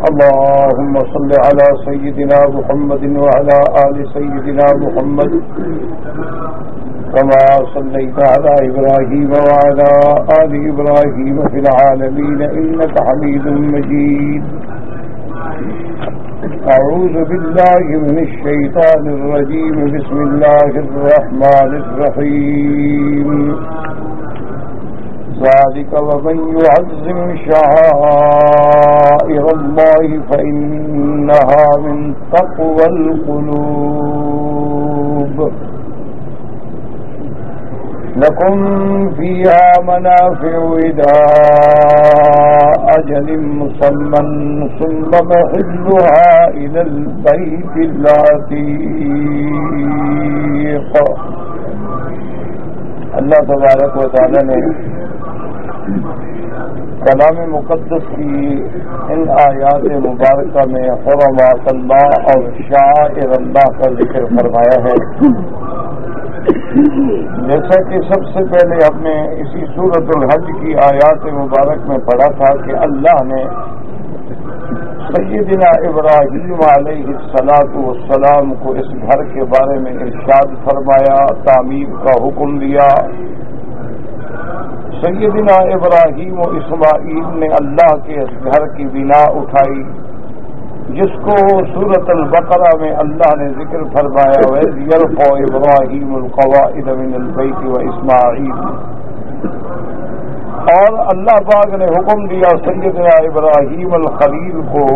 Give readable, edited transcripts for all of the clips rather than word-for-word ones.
اللهم صل على سيدنا محمد وعلى آل سيدنا محمد كما صليت على إبراهيم وعلى آل إبراهيم في العالمين إنك حميد مجيد. أعوذ بالله من الشيطان الرجيم. بسم الله الرحمن الرحيم. ذلك ومن يعظم شعائر الله فإنها من تقوى القلوب. لكم فيها منافع إلى أجل مسمى ثم محلها إلى البيت العتيق. اللہ تبارک و تعالی نے کلام مقدس کی ان آیات مبارکہ میں حرمات اللہ اور شعائر اللہ کا ذکر فرمایا ہے. جیسا کہ سب سے پہلے ہم نے اسی سورۃ الحج کی آیات مبارک میں پڑھا تھا کہ اللہ نے سیدنا ابراہیم علیہ السلام کو اس گھر کے بارے میں ارشاد فرمایا، تعمیر کا حکم دیا. سیدنا ابراہیم و اسماعیل نے اللہ کے اس گھر کی بنا اٹھائی، جس کو سورۃ البقرہ میں اللہ نے ذکر فرمایا وَإِذْ يَرْفَعُ إِبْرَاهِيمُ الْقَوَاعِدَ مِنَ الْبَيْتِ وَإِسْمَاعِيلُ. اور اللہ پاک نے حکم دیا سیدنا ابراہیم الخلیل کو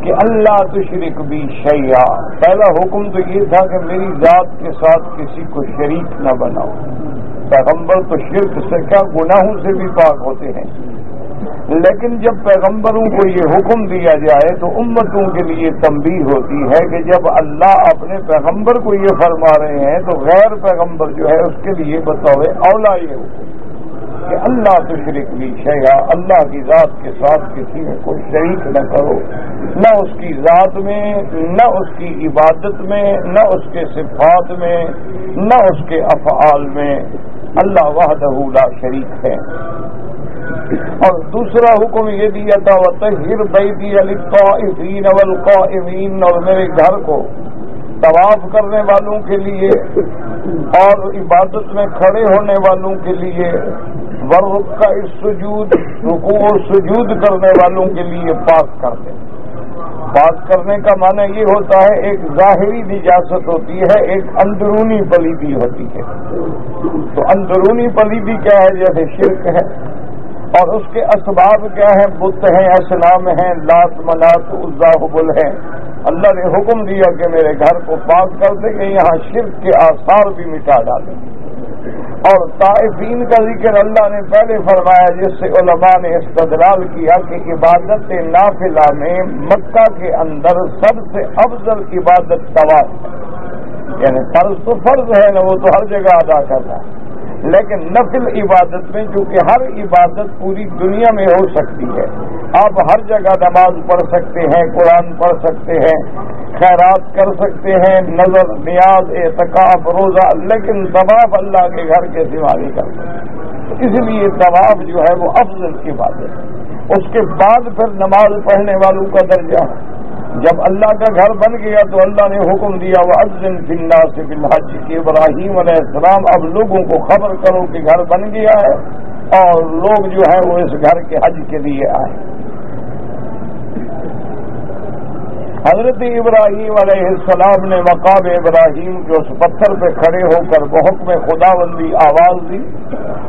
کہ اللہ تشرک بی شیئا. پہلا حکم تو یہ تھا کہ میری ذات کے ساتھ کسی کو شریک نہ بناؤ. پیغمبر تو شرک سے کیا گناہوں سے بھی پاک ہوتے ہیں، لیکن جب پیغمبروں کو یہ حکم دیا جائے تو امتوں کے لیے تنبیہ ہوتی ہے کہ جب اللہ اپنے پیغمبر کو یہ فرما رہے ہیں تو غیر پیغمبر جو ہے اس کے لیے بطور اولا یہ حکم کہ اللہ تشرک بھی شیئا، اللہ کی ذات کے ساتھ کسی میں کوئی شریک نہ کرو، نہ اس کی ذات میں، نہ اس کی عبادت میں، نہ اس کے صفات میں، نہ اس کے افعال میں. اللہ وحدہ لا شریک ہے. اور دوسرا حکم یہ دیا تھا وَطَهِّرْ بَيْتِيَ لِلطَّائِفِينَ وَالْقَائِمِينَ، اور میرے گھر کو طواف کرنے والوں کے لیے اور عبادت میں کھڑے ہونے والوں کے لیے، وَالرُّكَّعِ السُّجُودِ، رکوع و سجود کرنے والوں کے لیے پاک کر دیں. پاک کرنے کا معنی یہ ہوتا ہے ایک ظاہری نجاست ہوتی ہے، ایک اندرونی پلیدی ہوتی ہے. تو اندرونی پلیدی کیا ہے؟ جیسے شرک ہے، اور اس کے اسباب کیا ہیں؟ بت ہیں، اصنام ہیں، لات منات عزا حبل ہیں. اللہ نے حکم دیا کہ میرے گھر کو پاک کر دیں کہ یہاں شرک کے آثار بھی مٹا ڈالیں. اور طائفین کا ذکر اللہ نے پہلے فرمایا، جس سے علماء نے استدلال کیا کہ عبادت نافلہ میں مکہ کے اندر سب سے افضل عبادت طواف ہے. یعنی فرض تو فرض ہے نا، وہ تو ہر جگہ ادا کرنا ہے، لیکن نفل عبادت میں چونکہ ہر عبادت پوری دنیا میں ہو سکتی ہے، آپ ہر جگہ نماز پڑھ سکتے ہیں، قرآن پڑھ سکتے ہیں، خیرات کر سکتے ہیں، نظر نیاز اعتکاف روزہ، لیکن طواف اللہ کے گھر کے سوا نہیں کر سکتے. اس لیے طواف جو ہے وہ افضل عبادت ہے. اس کے بعد پھر نماز پڑھنے والوں کا درجہ ہے. جب اللہ کا گھر بن گیا تو اللہ نے حکم دیا وَأَذِّن فِي النَّاسِ بِالْحَجِّ کہ ابراہیم علیہ السلام اب لوگوں کو خبر کرو کہ گھر بن گیا ہے اور لوگ جو ہے وہ اس گھر کے حج کے لیے آئے. حضرت ابراہیم علیہ السلام نے مقام ابراہیم کے اس پتھر پہ کھڑے ہو کر بحکم خداوندی آواز دی،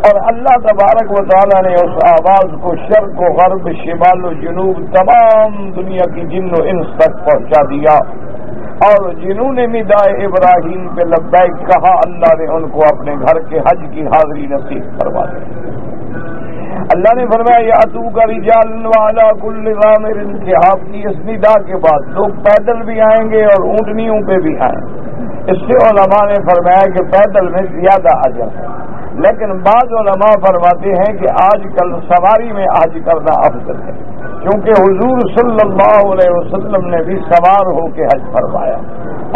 اور اللہ تبارک و تعالی نے اس آواز کو شرق و غرب، شمال و جنوب، تمام دنیا کی جن و انس تک پہنچا دیا. اور جنہوں نے ندائے ابراہیم پہ لبیک کہا، اللہ نے ان کو اپنے گھر کے حج کی حاضری نصیب کروا دی. اللہ نے فرمایا یاتوک رجال وعلی کل ضامر، کہ آپ کی اس ندا کے بعد لوگ پیدل بھی آئیں گے اور اونٹنیوں پہ بھی آئیں. اس سے علماء نے فرمایا کہ پیدل میں زیادہ اجر ہے، لیکن بعض علماء فرماتے ہیں کہ آج کل سواری میں حج کرنا افضل ہے، کیونکہ حضور صلی اللہ علیہ وسلم نے بھی سوار ہو کے حج فرمایا.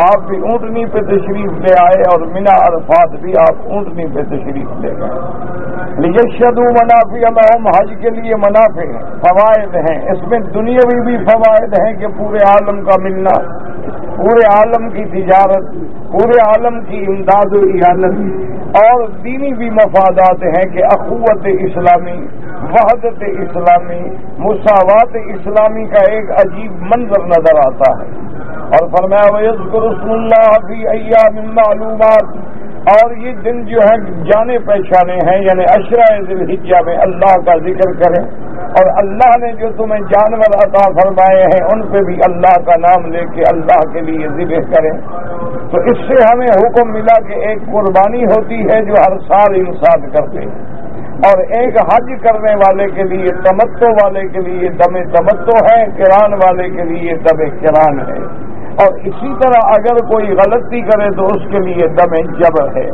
آپ بھی اونٹنی پہ تشریف لے آئے اور منا عرفات بھی آپ اونٹنی پہ تشریف لے گئے۔ لیشہدوا منافع لہم، حج کے لیے منافع ہیں، فوائد ہیں، اس میں دنیاوی بھی فوائد ہیں کہ پورے عالم کا ملنا، پورے عالم کی تجارت، پورے عالم کی امداد و اعانت، اور دینی بھی مفادات ہیں کہ اخوت اسلامی، وحدت اسلامی، مساوات اسلامی کا ایک عجیب منظر نظر آتا ہے۔ اور فرمایا وَيَذْكُرُ اسْمُ اللَّهِ فِي أَيَّامٍ مَّعْلُومَاتٍ، اور یہ دن جو ہے جانے پہچانے ہیں، یعنی عشرہ ذی الحجہ میں اللہ کا ذکر کریں، اور اللہ نے جو تمہیں جانور عطا فرمائے ہیں ان پہ بھی اللہ کا نام لے کے اللہ کے لیے ذبح کریں۔ تو اس سے ہمیں حکم ملا کہ ایک قربانی ہوتی ہے جو ہر سال انسان کرتے ہیں، اور ایک حج کرنے والے کے لیے، تمتع والے کے لیے دم تمتع ہے، قران والے کے لیے دم قران ہے، اور اسی طرح اگر کوئی غلطی کرے تو اس کے لیے دم جبر ہے۔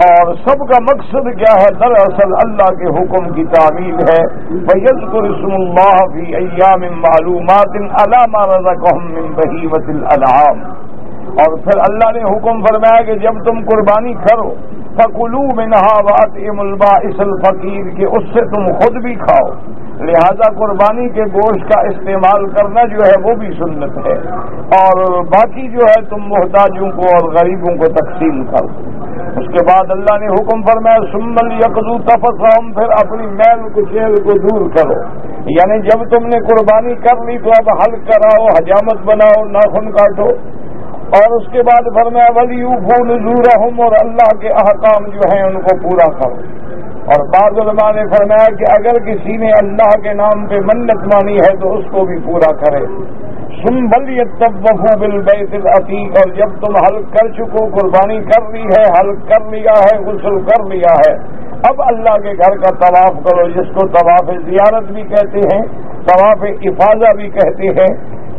اور سب کا مقصد کیا ہے؟ دراصل اللہ کے حکم کی تعمیل ہے۔ وَيَذْكُرُ اسْمُ اللَّهِ فِي أَيَّامٍ مَّعْلُومَاتٍ عَلَىٰ مَا رَزَقَهُم مِّن بَهِيمَةِ الْأَنْعَامِ، اور پھر اللہ نے حکم فرمایا کہ جب تم قربانی کرو فَكُلُوا مِنْهَا وَأَطْعِمُوا الْبَائِسَ الْفَقِيرَ، کہ اس سے تم خود بھی کھاؤ، لہذا قربانی کے گوشت کا استعمال کرنا جو ہے وہ بھی سنت ہے، اور باقی جو ہے تم محتاجوں کو اور غریبوں کو تقسیم کرو۔ اس کے بعد اللہ نے حکم فرمایا ثُمَّ لْيَقْضُوا تَفَثَّهُمْ، پھر اپنی میل کچیل کو دور کرو، یعنی جب تم نے قربانی کر لی تو اب حلق کراؤ، حجامت بناؤ، ناخن کاٹو، اور اس کے بعد فرمایا وَلْيُوفُوا نُذُورَهُمْ، اور اللہ کے احکام جو ہیں ان کو پورا کرو۔ اور بعض علماء نے فرمایا کہ اگر کسی نے اللہ کے نام پہ منت مانی ہے تو اس کو بھی پورا کرے۔ ثُمَّ لْيَطَّوَّفُوا بِالْبَيْتِ الْعَتِيقِ، اور جب تم حلق کر چکو، قربانی کر لی ہے، حلق کر لیا ہے، غسل کر لیا ہے، اب اللہ کے گھر کا طواف کرو، جس کو طواف زیارت بھی کہتے ہیں، طواف افاضہ بھی کہتے ہیں۔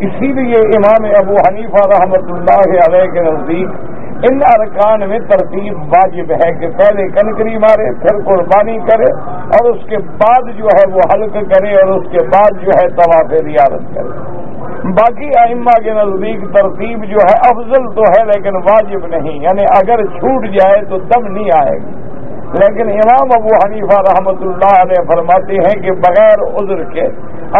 اسی لیے امام ابو حنیفہ رحمۃ اللہ علیہ کے نزدیک ان ارکان میں ترتیب واجب ہے کہ پہلے کنکری مارے، پھر قربانی کرے، اور اس کے بعد جو ہے وہ حلق کرے، اور اس کے بعد جو ہے طواف زیارت کرے۔ باقی ائمہ کے نزدیک ترتیب جو ہے افضل تو ہے لیکن واجب نہیں، یعنی اگر چھوٹ جائے تو دم نہیں آئے گی، لیکن امام ابو حنیفہ رحمۃ اللہ علیہ فرماتے ہیں کہ بغیر عذر کے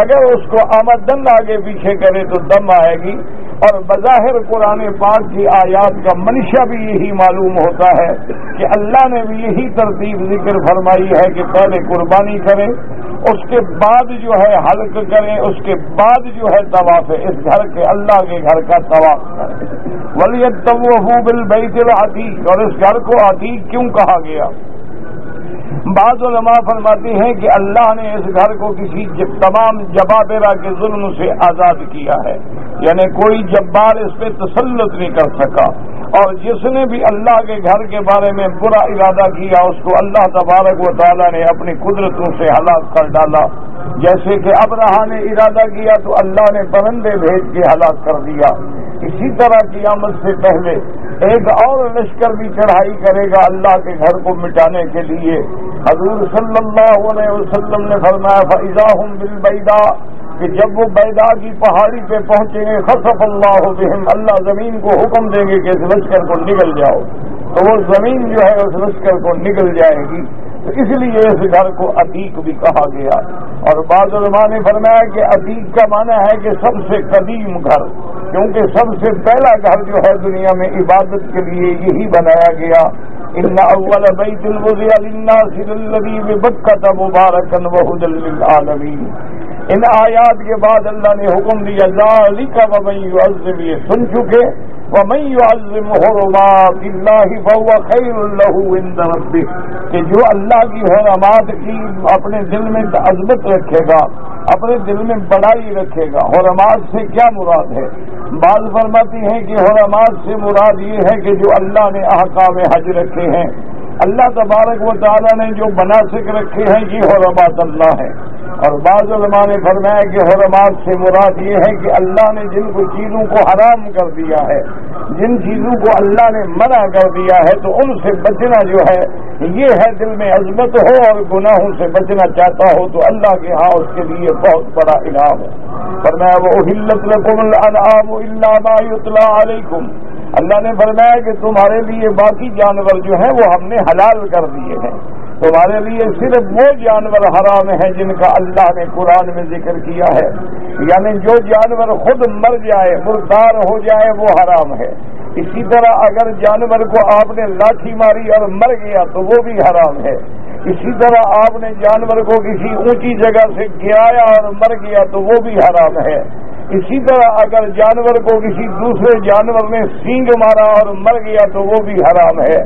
اگر اس کو آمدن آگے پیچھے کرے تو دم آئے گی، اور بظاہر قرآن پاک کی آیات کا منشا بھی یہی معلوم ہوتا ہے کہ اللہ نے بھی یہی ترتیب ذکر فرمائی ہے کہ پہلے قربانی کریں، اس کے بعد جو ہے حلق کریں، اس کے بعد جو ہے طواف اس گھر کے اللہ کے گھر کا طواف کریں۔ وَلْيَطَّوَّفُوا بِالْبَيْتِ الْعَتِيقِ، اور اس گھر کو عتیق کیوں کہا گیا؟ بعض علماء فرماتے ہیں کہ اللہ نے اس گھر کو کسی تمام جبابرہ کے ظلم سے آزاد کیا ہے، یعنی کوئی جبار اس پہ تسلط نہیں کر سکا، اور جس نے بھی اللہ کے گھر کے بارے میں برا ارادہ کیا اس کو اللہ تبارک و تعالیٰ نے اپنی قدرتوں سے ہلاک کر ڈالا۔ جیسے کہ ابرہا نے ارادہ کیا تو اللہ نے پرندے بھیج کے ہلاک کر دیا۔ اسی طرح قیامت سے پہلے ایک اور لشکر بھی چڑھائی کرے گا اللہ کے گھر کو مٹانے کے لیے۔ حضور صلی اللہ علیہ وسلم نے فرمایا فَإِذَا هُمْ بِالْبَيْدَاءِ، کہ جب وہ بیدا کی پہاڑی پہ پہنچیں گے خسف اللہ بہم، اللہ زمین کو حکم دیں گے کہ اس لشکر کو نگل جاؤ، تو وہ زمین جو ہے اس لشکر کو نگل جائے گی، تو اس لیے اس گھر کو عتیق بھی کہا گیا۔ اور بعض علماء نے فرمایا کہ عتیق کا معنی ہے کہ سب سے قدیم گھر، کیونکہ سب سے پہلا گھر جو ہے دنیا میں عبادت کے لیے یہی بنایا گیا۔ ان اول بیت وضع للناس الذی ببکۃ مبارکا وہدی للعالمین۔ ان آیات کے بعد اللہ نے حکم دیا ذالک ومن یعظم، یہ سن چکے، ومن یعظم حرمات اللہ فهو خیر له عند ربہ، کہ جو اللہ کی حرمات کی اپنے دل میں عظمت رکھے گا، اپنے دل میں بڑائی رکھے گا۔ حرمات سے کیا مراد ہے؟ بعض فرماتی ہیں کہ حرمات سے مراد یہ ہے کہ جو اللہ نے احکام حج رکھے ہیں، اللہ تبارک و تعالیٰ نے جو مناسک رکھے ہیں، یہ حرمات اللہ ہیں۔ اور بعض علماء نے فرمایا کہ حرمات سے مراد یہ ہے کہ اللہ نے جن کو چیزوں کو حرام کر دیا ہے، جن چیزوں کو اللہ نے منع کر دیا ہے، تو ان سے بچنا جو ہے یہ ہے دل میں عظمت ہو اور گناہوں سے بچنا چاہتا ہو تو اللہ کے ہاں اس کے لیے بہت بڑا انعام ہے۔ فرمایا وَأُحِلَّتْ لَكُمُ الْأَنْعَامُ إِلَّا مَا يُتْلَىٰ عَلَيْكُمْ، اللہ نے فرمایا کہ تمہارے لیے باقی جانور جو ہیں وہ ہم نے حلال کر دیے ہیں، تمہارے لیے صرف وہ جانور حرام ہیں جن کا اللہ نے قرآن میں ذکر کیا ہے، یعنی جو جانور خود مر جائے، مردار ہو جائے، وہ حرام ہے۔ اسی طرح اگر جانور کو آپ نے لاٹھی ماری اور مر گیا تو وہ بھی حرام ہے۔ اسی طرح آپ نے جانور کو کسی اونچی جگہ سے گرایا اور مر گیا تو وہ بھی حرام ہے۔ اسی طرح اگر جانور کو کسی دوسرے جانور نے سینگ مارا اور مر گیا تو وہ بھی حرام ہے۔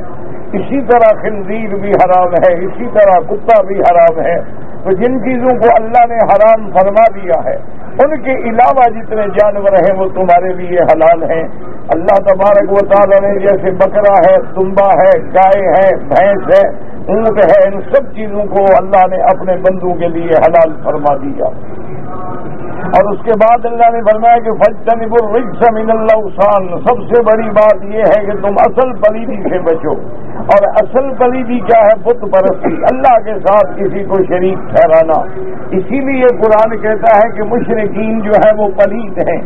اسی طرح خنزیر بھی حرام ہے، اسی طرح کتا بھی حرام ہے۔ تو جن چیزوں کو اللہ نے حرام فرما دیا ہے ان کے علاوہ جتنے جانور ہیں وہ تمہارے لیے حلال ہیں۔ اللہ تبارک و تعالی نے جیسے بکرا ہے، دمبا ہے، گائے ہے، بھینس ہے، اونٹ ہے، ان سب چیزوں کو اللہ نے اپنے بندوں کے لیے حلال فرما دیا۔ اور اس کے بعد اللہ نے فرمایا کہ فاجتنبوا الرجس من الاوثان، سب سے بڑی بات یہ ہے کہ تم اصل پلیدی سے بچو۔ اور اصل پلیدی کیا ہے؟ بت پرستی، اللہ کے ساتھ کسی کو شریک ٹھہرانا۔ اسی لیے قرآن کہتا ہے کہ مشرکین جو ہے وہ پلید ہیں،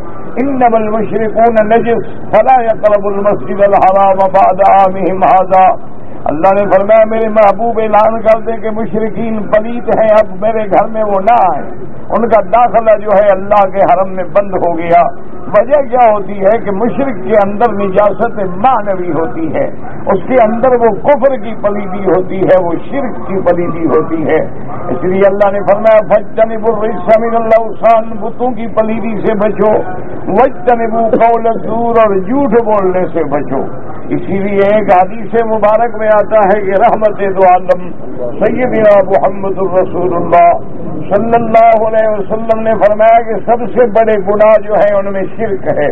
انما المشرکون نجس فلا يقربوا المسجد الحرام بعد عامهم هذا۔ اللہ نے فرمایا میرے محبوب اعلان کر دیں کہ مشرکین پلید ہیں، اب میرے گھر میں وہ نہ آئیں، ان کا داخلہ جو ہے اللہ کے حرم میں بند ہو گیا۔ وجہ کیا ہوتی ہے کہ مشرک کے اندر نجاست معنوی ہوتی ہے، اس کے اندر وہ کفر کی پلیدی ہوتی ہے، وہ شرک کی پلیدی ہوتی ہے۔ اس لیے اللہ نے فرمایا فاجتنبوا الرجس من الاوثان، بتوں کی پلیدی سے بچو، واجتنبوا قول الزور، اور جھوٹ بولنے سے بچو۔ اسی لیے ایک حدیث مبارک میں آتا ہے کہ رحمت دو عالم سیدنا محمد الرسول اللہ صلی اللہ علیہ وسلم نے فرمایا کہ سب سے بڑے گناہ جو ہیں ان میں شرک ہے،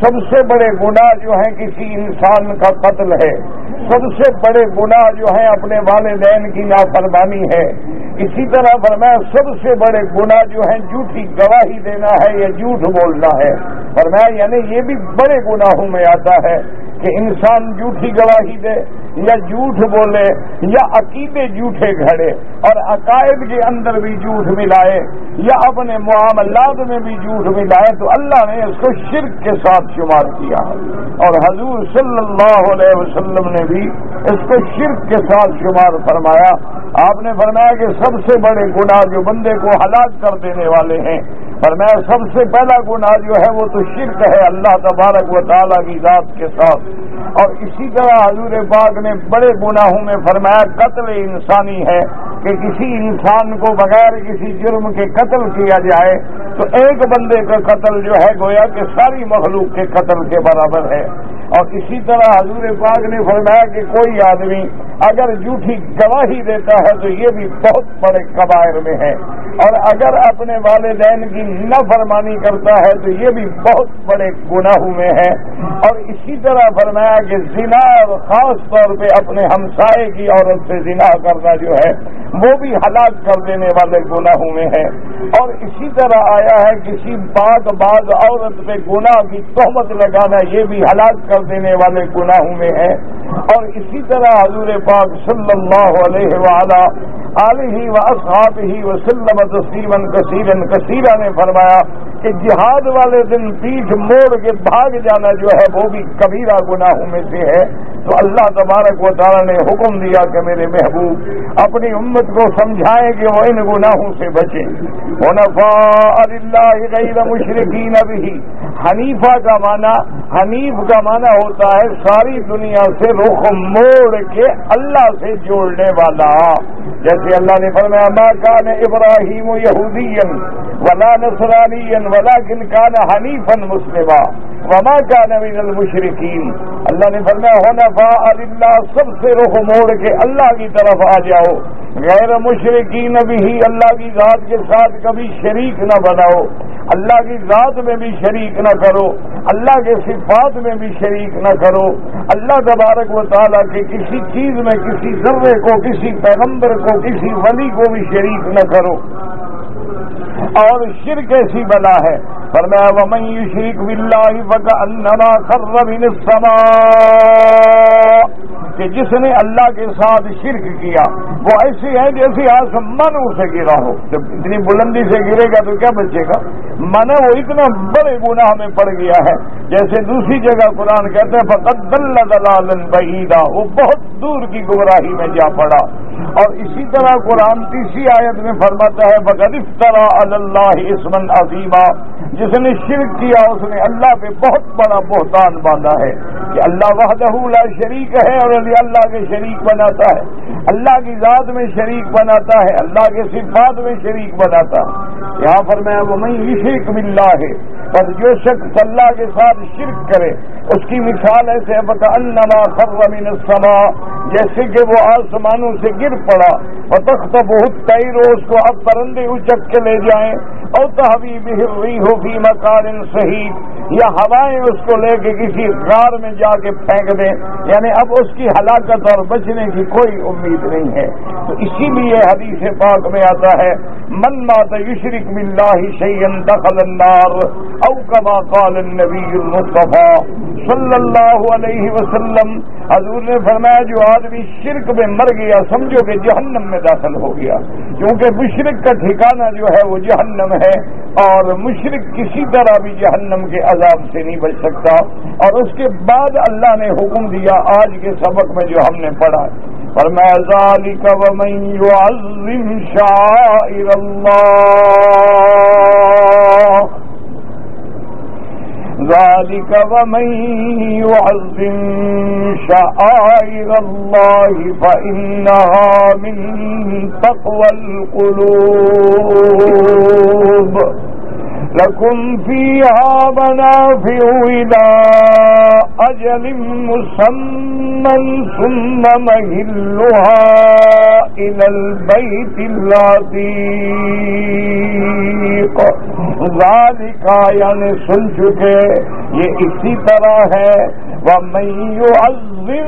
سب سے بڑے گناہ جو ہیں کسی انسان کا قتل ہے، سب سے بڑے گناہ جو ہیں اپنے والدین کی نافرمانی ہے۔ اسی طرح فرمایا سب سے بڑے گناہ جو ہیں جھوٹی گواہی دینا ہے یا جھوٹ بولنا ہے۔ فرمایا یعنی یہ بھی بڑے گناہوں میں آتا ہے کہ انسان جھوٹی گواہی دے یا جھوٹ بولے یا عقیدے جھوٹے گھڑے اور عقائد کے اندر بھی جھوٹ ملائے یا اپنے معاملات میں بھی جھوٹ ملائے، تو اللہ نے اس کو شرک کے ساتھ شمار کیا ہے، اور حضور صلی اللہ علیہ وسلم نے بھی اس کو شرک کے ساتھ شمار فرمایا۔ آپ نے فرمایا کہ سب سے بڑے گناہ جو بندے کو ہلاک کر دینے والے ہیں، فرمایا سب سے پہلا گناہ جو ہے وہ تو شرک ہے اللہ تبارک و تعالیٰ کی ذات کے ساتھ۔ اور اسی طرح حضور پاک نے بڑے گناہوں میں فرمایا قتل انسانی ہے، کہ کسی انسان کو بغیر کسی جرم کے قتل کیا جائے تو ایک بندے کا قتل جو ہے گویا کہ ساری مخلوق کے قتل کے برابر ہے۔ اور اسی طرح حضور پاک نے فرمایا کہ کوئی آدمی اگر جھوٹی گواہی دیتا ہے تو یہ بھی بہت بڑے کبائر میں ہے، اور اگر اپنے والدین کی نافرمانی کرتا ہے تو یہ بھی بہت بڑے گناہوں میں ہے۔ اور اسی طرح فرمایا کہ زنا، اور خاص طور پہ اپنے ہمسائے کی عورت سے زنا کرنا جو ہے وہ بھی ہلاک کر دینے والے گناہوں میں ہے۔ اور اسی طرح آیا ہے کسی پاک باز عورت پہ گناہ کی تہمت لگانا، یہ بھی ہلاک کر دینے والے گناہوں میں ہے۔ اور اسی طرح حضور پاک صلی اللہ علیہ وآلہ واصحابہ وسلم تسلیما کثیرا نے فرمایا کہ جہاد والے دن پیٹھ موڑ کے بھاگ جانا جو ہے وہ بھی کبیرہ گناہوں میں سے ہے۔ تو اللہ تبارک و تعالیٰ نے حکم دیا کہ میرے محبوب اپنی امت کو سمجھائیں کہ وہ ان گناہوں سے بچیں۔ حنفاء للہ غیر مشرکین بہ، حنیفہ کا معنی ہوتا ہے ساری دنیا سے رخ موڑ کے اللہ سے جوڑنے والا۔ جیسے اللہ نے فرمایا ما کان ابراہیم یہودیا ولا نصرانیا ولکن کان حنیفا مسلما وما کان من المشرکین۔ اللہ نے فرمایا حنفاء للہ، سب سے رخ موڑ کے اللہ کی طرف آ جاؤ، غیر مشرکین بھی، اللہ کی ذات کے ساتھ کبھی شریک نہ بناؤ، اللہ کی ذات میں بھی شریک نہ کرو، اللہ کے صفات میں بھی شریک نہ کرو، اللہ تبارک و تعالیٰ کے کسی چیز میں کسی ذرے کو، کسی پیغمبر کو، کسی ولی کو بھی شریک نہ کرو۔ اور شرک ایسی بلا ہے، فرمایا ومن یشرک باللہ فکأنما خر من السماء، کہ جس نے اللہ کے ساتھ شرک کیا وہ ایسی ہے جیسے آسمان سے گرا ہو. جب اتنی بلندی سے گرے گا تو کیا بچے گا؟ مانا وہ اتنا بڑے گناہ میں پڑ گیا ہے. جیسے دوسری جگہ قرآن کہتے ہیں فقد ضل ضلالا بعیدا، وہ بہت دور کی گمراہی میں جا پڑا. اور اسی طرح قرآن تیسری آیت میں فرماتا ہے فقد افترى علی اللہ اسما عظیما، جس نے شرک کیا اس نے اللہ پہ بہت بڑا بہتان باندھا ہے کہ اللہ وحدہ لا شریک ہے اور اللہ کے شریک بناتا ہے، اللہ کی ذات میں شریک بناتا ہے، اللہ کے صفات میں شریک بناتا ہے. یہاں فرمایا ومن یشرک باللہ، پر جو شخص اللہ کے ساتھ شرک کرے اس کی مثال ایسے فکأنما خر من السماء، جیسے کہ وہ آسمانوں سے گر پڑا، وتخطفه الطیر، اس کو اب پرندے اچک کے لے جائیں، او تهوی به الريح في مكان صحیح، یا ہوائیں اس کو لے کے کسی غار میں جا کے پھینک دیں، یعنی اب اس کی ہلاکت اور بچنے کی کوئی امید نہیں ہے. تو اسی لیے حدیث پاک میں آتا ہے من مات یشرک باللہ شیئا دخل النار، او کما قال النبی المصطفی صلی اللہ علیہ وسلم. حضور نے فرمایا جو آدمی شرک میں مر گیا سمجھو کہ جہنم میں داخل ہو گیا، کیونکہ مشرک کا ٹھکانہ جو ہے وہ جہنم ہے، اور مشرک کسی طرح بھی جہنم کے عذاب سے نہیں بچ سکتا. اور اس کے بعد اللہ نے حکم دیا آج کے سبق میں جو ہم نے پڑھا، فرمایا ذالک ومن یعظم شعائر اللہ، ذالک ومن یعظم شعائر اللہ فإنها من تقوى القلوب لکم فیہا منافع الی اجل مسمى ثم مہلها الی البیت العتیق. ذالک یعنی سن چکے، یہ اسی طرح ہے وَمَن يُعَظِّمْ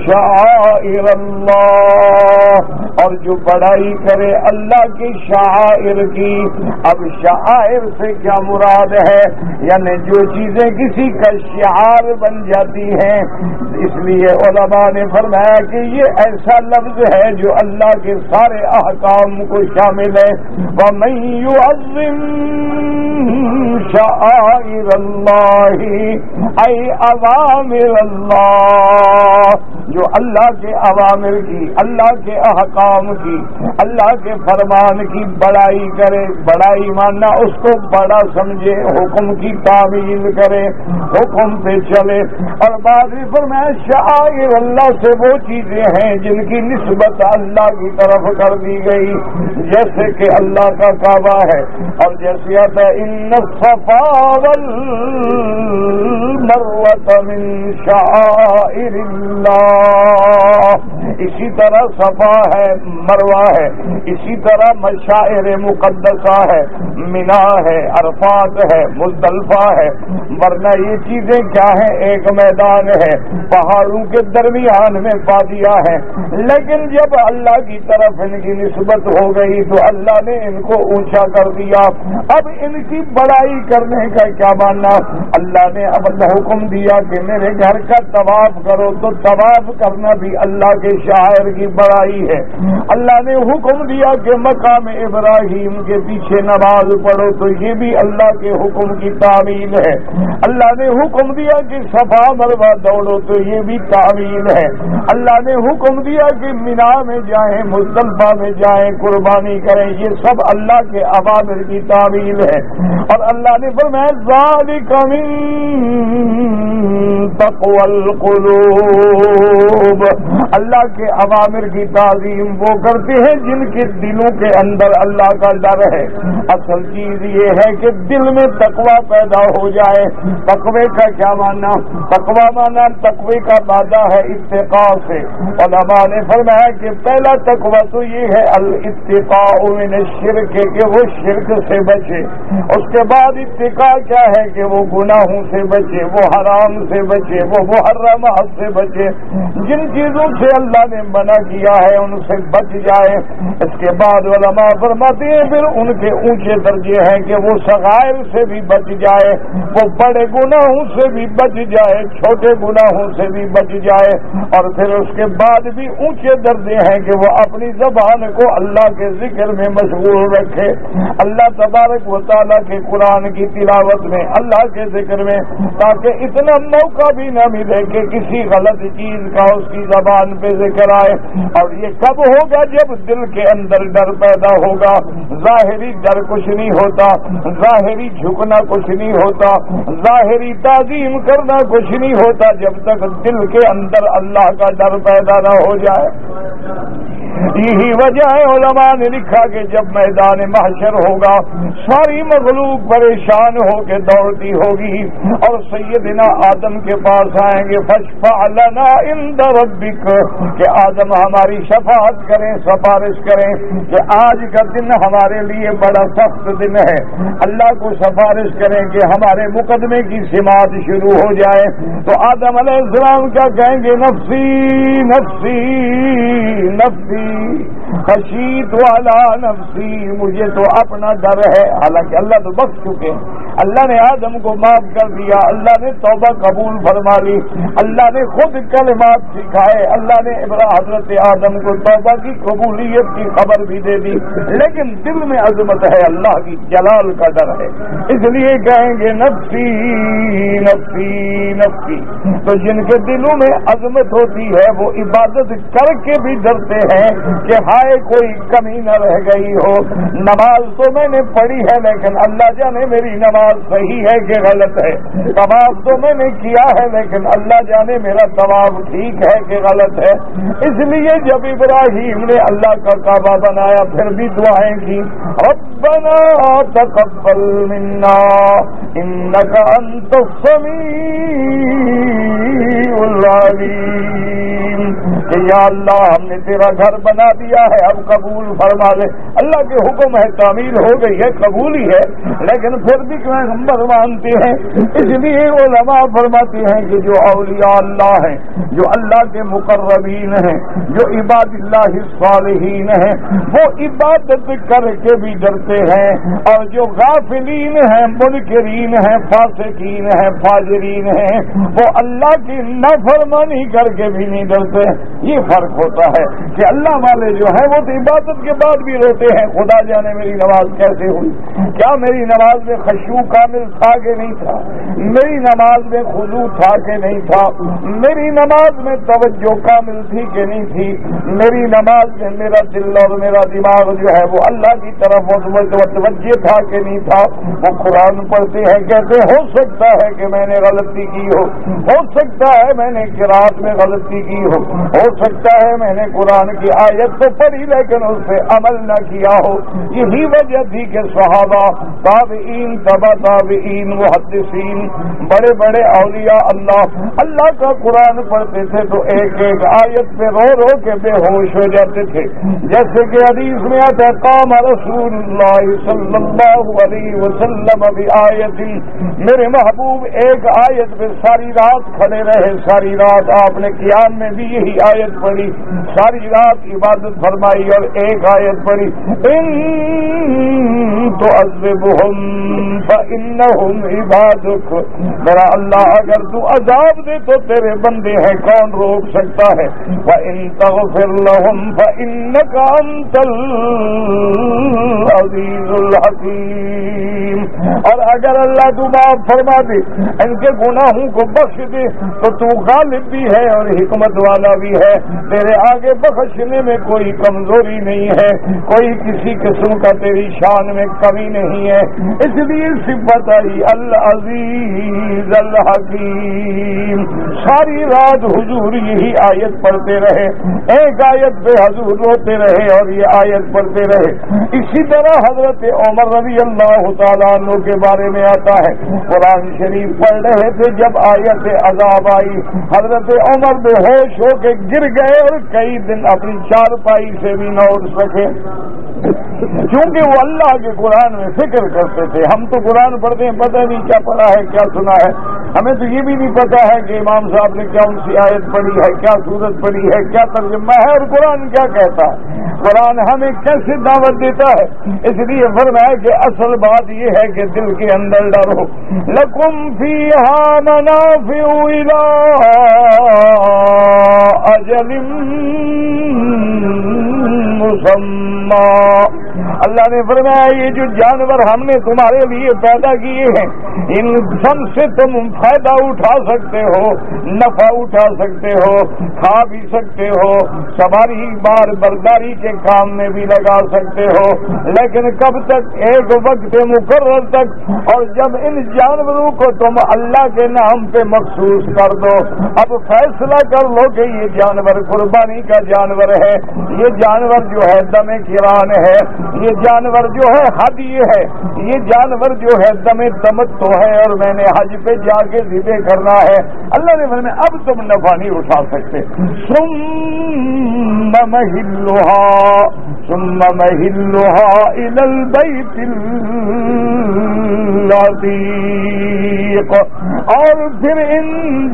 شَعَائِرَ اللَّهِ، اور جو بڑائی کرے اللہ کی شعائر کی. اب شعائر سے کیا مراد ہے؟ یعنی جو چیزیں کسی کا شعار بن جاتی ہیں. اس لیے علماء نے فرمایا کہ یہ ایسا لفظ ہے جو اللہ کے سارے احکام کو شامل ہے. وَمَن يُعَظِّمْ شَعَائِرَ اللَّهِ اے اوامر اللہ، جو اللہ کے اوامر کی، اللہ کے احکام کی، اللہ کے فرمان کی بڑائی کرے. بڑائی ماننا اس کو بڑا سمجھے، حکم کی تعمیل کرے، حکم پہ چلے. اور بعد میں فرمایا شعائر اللہ سے وہ چیزیں ہیں جن کی نسبت اللہ کی طرف کر دی گئی، جیسے کہ اللہ کا کعبہ ہے، اور جیسے آتا ہے ان الصفا والمروۃ من شعائر اللہ، اسی طرح صفا ہے، مروہ ہے، اسی طرح مشاعر مقدسہ ہے، منا ہے، عرفات ہے، مزدلفہ ہے. ورنہ یہ چیزیں کیا ہیں؟ ایک میدان ہے، پہاڑوں کے درمیان میں وادیاں ہیں. لیکن جب اللہ کی طرف ان کی نسبت ہو گئی تو اللہ نے ان کو اونچا کر دیا. اب ان کی بڑائی کرنے کا کیا ماننا؟ اللہ نے اب حکم دیا کہ میرے گھر کا طواف کرو، تو طواف کرنا بھی اللہ کے شاعر کی بڑائی ہے. اللہ نے حکم دیا کہ مقام ابراہیم کے پیچھے نماز پڑھو، تو یہ بھی اللہ کے حکم کی تعمیل ہے. اللہ نے حکم دیا کہ صفا مروہ دوڑو، تو یہ بھی تعمیل ہے. اللہ نے حکم دیا کہ منا میں جائیں، مزدلفہ میں جائیں، قربانی کریں، یہ سب اللہ کے اوامر کی تعمیل ہے. اور اللہ نے فرمایا ذالک من تقوى القلوب، اللہ کے اوامر کی تعظیم وہ کرتے ہیں جن کے دلوں کے اندر اللہ کا ڈر ہے. اصل چیز یہ ہے کہ دل میں تقوی پیدا ہو جائے. تقوی کا کیا معنی؟ تقوی معنی تقوی کا مادہ ہے اتقاء سے. علماء نے فرمایا کہ پہلا تقوی تو یہ ہے الاتقاء من الشرک، کہ وہ شرک سے بچے. اس کے بعد اتقاء کیا ہے کہ وہ گناہوں سے بچے، وہ حرام سے بچے، وہ محرمات سے بچے. جن چیزوں سے اللہ اللہ نے منع کیا ہے ان سے بچ جائے۔ اس کے بعد علماء فرماتے ہیں پھر ان کے اونچے درجے ہیں کہ وہ صغائر سے بھی بچ جائے، وہ بڑے گناہوں سے بھی بچ جائے، چھوٹے گناہوں سے بھی بچ جائے، اور پھر اس کے بعد بھی اونچے درجے ہیں کہ وہ اپنی زبان کو اللہ کے ذکر میں مشغول رکھے، اللہ تبارک و تعالیٰ کے قرآن کی تلاوت میں، اللہ کے ذکر میں، تاکہ اتنا موقع بھی نہ ملے کہ کسی غلط چیز کا اس کی زبان پہ ذکر آئے۔ اور یہ کب ہوگا؟ جب دل کے اندر ڈر پیدا ہوگا۔ ظاہری ڈر کچھ نہیں ہوتا، ظاہری جھکنا کچھ نہیں ہوتا، ظاہری تعظیم کرنا کچھ نہیں ہوتا جب تک دل کے اندر اللہ کا ڈر پیدا نہ ہو جائے۔ یہی وجہ ہے علماء نے لکھا کہ جب میدان محشر ہوگا ساری مخلوق پریشان ہو کے دوڑتی ہوگی اور سیدنا آدم کے پاس آئیں گے، فاشفع لنا عند ربک، کہ آدم ہماری شفاعت کریں، سفارش کریں کہ آج کا دن ہمارے لیے بڑا سخت دن ہے، اللہ کو سفارش کریں کہ ہمارے مقدمے کی سماعت شروع ہو جائے۔ تو آدم علیہ السلام کیا کہیں گے؟ نفسی نفسی نفسی خشیت والا نفسی، مجھے تو اپنا ڈر ہے۔ حالانکہ اللہ تو بخش چکے، اللہ نے آدم کو معاف کر دیا، اللہ نے توبہ قبول فرما لی، اللہ نے خود کلمات سکھائے، اللہ نے حضرت آدم کو توبہ کی قبولیت کی خبر بھی دے دی، لیکن دل میں عظمت ہے، اللہ کی جلال کا ڈر ہے، اس لیے کہیں گے نفسی نفسی نفسی۔ تو جن کے دلوں میں عظمت ہوتی ہے وہ عبادت کر کے بھی ڈرتے ہیں کہ ہائے کوئی کمی نہ رہ گئی ہو، نماز تو میں نے پڑھی ہے لیکن اللہ جانے میری نماز صحیح ہے کہ غلط ہے، طواف تو میں نے کیا ہے لیکن اللہ جانے میرا طواف ٹھیک ہے کہ غلط ہے۔ اس لیے جب ابراہیم نے اللہ کا کعبہ بنایا پھر بھی دعائیں کی، ربنا تقبل منا انک انت السمیع العلیم، کہ یا اللہ ہم نے تیرا گھر بنا دیا ہے اب قبول فرما لے۔ اللہ کے حکم ہے، تعمیر ہو گئی ہے، قبول ہی ہے، لیکن پھر بھی پیغمبر مانتے ہیں۔ اس لیے علماء فرماتے ہیں کہ جو اولیاء اللہ ہیں، جو اللہ کے مقربین ہیں، جو عباد اللہ الصالحین ہیں، وہ عبادت کر کے بھی ڈرتے ہیں، اور جو غافلین ہیں، منکرین ہیں، فاسقین ہیں، فاجرین ہیں، وہ اللہ کی نافرمانی کر کے بھی نہیں ڈرتے۔ یہ فرق ہوتا ہے کہ اللہ والے جو ہیں وہ تو عبادت کے بعد بھی روتے ہیں، خدا جانے میری نماز کیسے ہوئی، کیا میری نماز میں خشوع کامل تھا کہ نہیں تھا، میری نماز میں خضوع تھا کہ نہیں تھا، میری نماز میں توجہ کامل تھی کہ نہیں تھی، میری نماز میں میرا دل اور میرا دماغ جو ہے وہ اللہ کی طرف متوجہ تھا کہ نہیں تھا۔ وہ قرآن پڑھتے ہیں، کہتے ہو سکتا ہے کہ میں نے غلطی کی ہو سکتا ہے میں نے قرات میں غلطی کی ہو سکتا ہے میں نے قرآن کی آیت تو پڑھی لیکن اس پہ عمل نہ کیا ہو۔ یہی وجہ تھی کہ صحابہ، تابعین، تبع تابعین، محدثین، بڑے بڑے اولیاء اللہ کا قرآن پڑھتے تھے تو ایک ایک آیت پہ رو رو کے بے ہوش ہو جاتے تھے۔ جیسے کہ حدیث میں آتا ہے، قام رسول اللہ صلی اللہ علیہ وسلم بآیت، میرے محبوب ایک آیت پہ ساری رات کھڑے رہے، ساری رات آپ نے قیام میں بھی یہی آیت پڑھی، ساری رات عبادت فرمائی اور ایک آیت پڑھی، ان تعذبهم فانهم عبادک، میرا اللہ اگر تو عذاب دے تو تیرے بندے ہیں، کون روک سکتا ہے، وان تغفر لهم فانک انت العزیز الحکیم، اور اگر اللہ تو معاف فرما دے، ان کے گناہوں کو بخش دے تو تو غالب بھی ہے اور حکمت والا بھی ہے، تیرے آگے بخشنے میں کوئی کمزوری نہیں ہے، کوئی کسی قسم کا تیری شان میں کمی نہیں ہے۔ اس لیے صفت آئی العزیز الحکیم۔ ساری رات حضور یہی آیت پڑھتے رہے، ایک آیت پہ حضور روتے رہے اور یہ آیت پڑھتے رہے۔ اسی طرح حضرت عمر رضی اللہ تعالیٰ عنہ کے بارے میں آتا ہے، قرآن شریف پڑھ رہے تھے، جب آیت عذاب آئی حضرت عمر بے ہوش ہو کے گر گئے اور کئی دن اپنی چارپائی سے بھی نہ اٹھ سکے، کیونکہ وہ اللہ کے قرآن میں فکر کرتے تھے۔ ہم تو قرآن پڑھتے ہیں، پتہ نہیں کیا پڑھا ہے کیا سنا ہے، ہمیں تو یہ بھی نہیں پتا ہے کہ امام صاحب نے کیا ان سی آیت پڑھی ہے، کیا سورت پڑھی ہے، کیا ترجمہ ہے اور قرآن کیا کہتا ہے، قرآن ہمیں کیسے دعوت دیتا ہے۔ اس لیے فرمایا کہ اصل بات یہ ہے کہ دل کے اندر ڈرو، لکم فیہا منافع الی اجل مسمى۔ اللہ نے فرمایا یہ جو جانور ہم نے تمہارے لیے پیدا کیے ہیں، ان سب سے تم فائدہ اٹھا سکتے ہو، نفع اٹھا سکتے ہو، کھا بھی سکتے ہو، سواری بار برداری کے کام میں بھی لگا سکتے ہو، لیکن کب تک؟ ایک وقت مقرر تک۔ اور جب ان جانوروں کو تم اللہ کے نام پہ مخصوص کر دو، اب فیصلہ کر لو کہ یہ جانور قربانی کا جانور ہے، یہ جانور جو ہے دم کران ہے، یہ جانور جو ہے ہدی ہے، یہ جانور جو ہے دم تمتع ہے اور میں نے حج پہ جا کے ذبح کرنا ہے، اللہ نے فرمایا اب تم نفع نہیں اٹھا سکتے۔ ثم مہلها الى البیت العتیق، اور پھر ان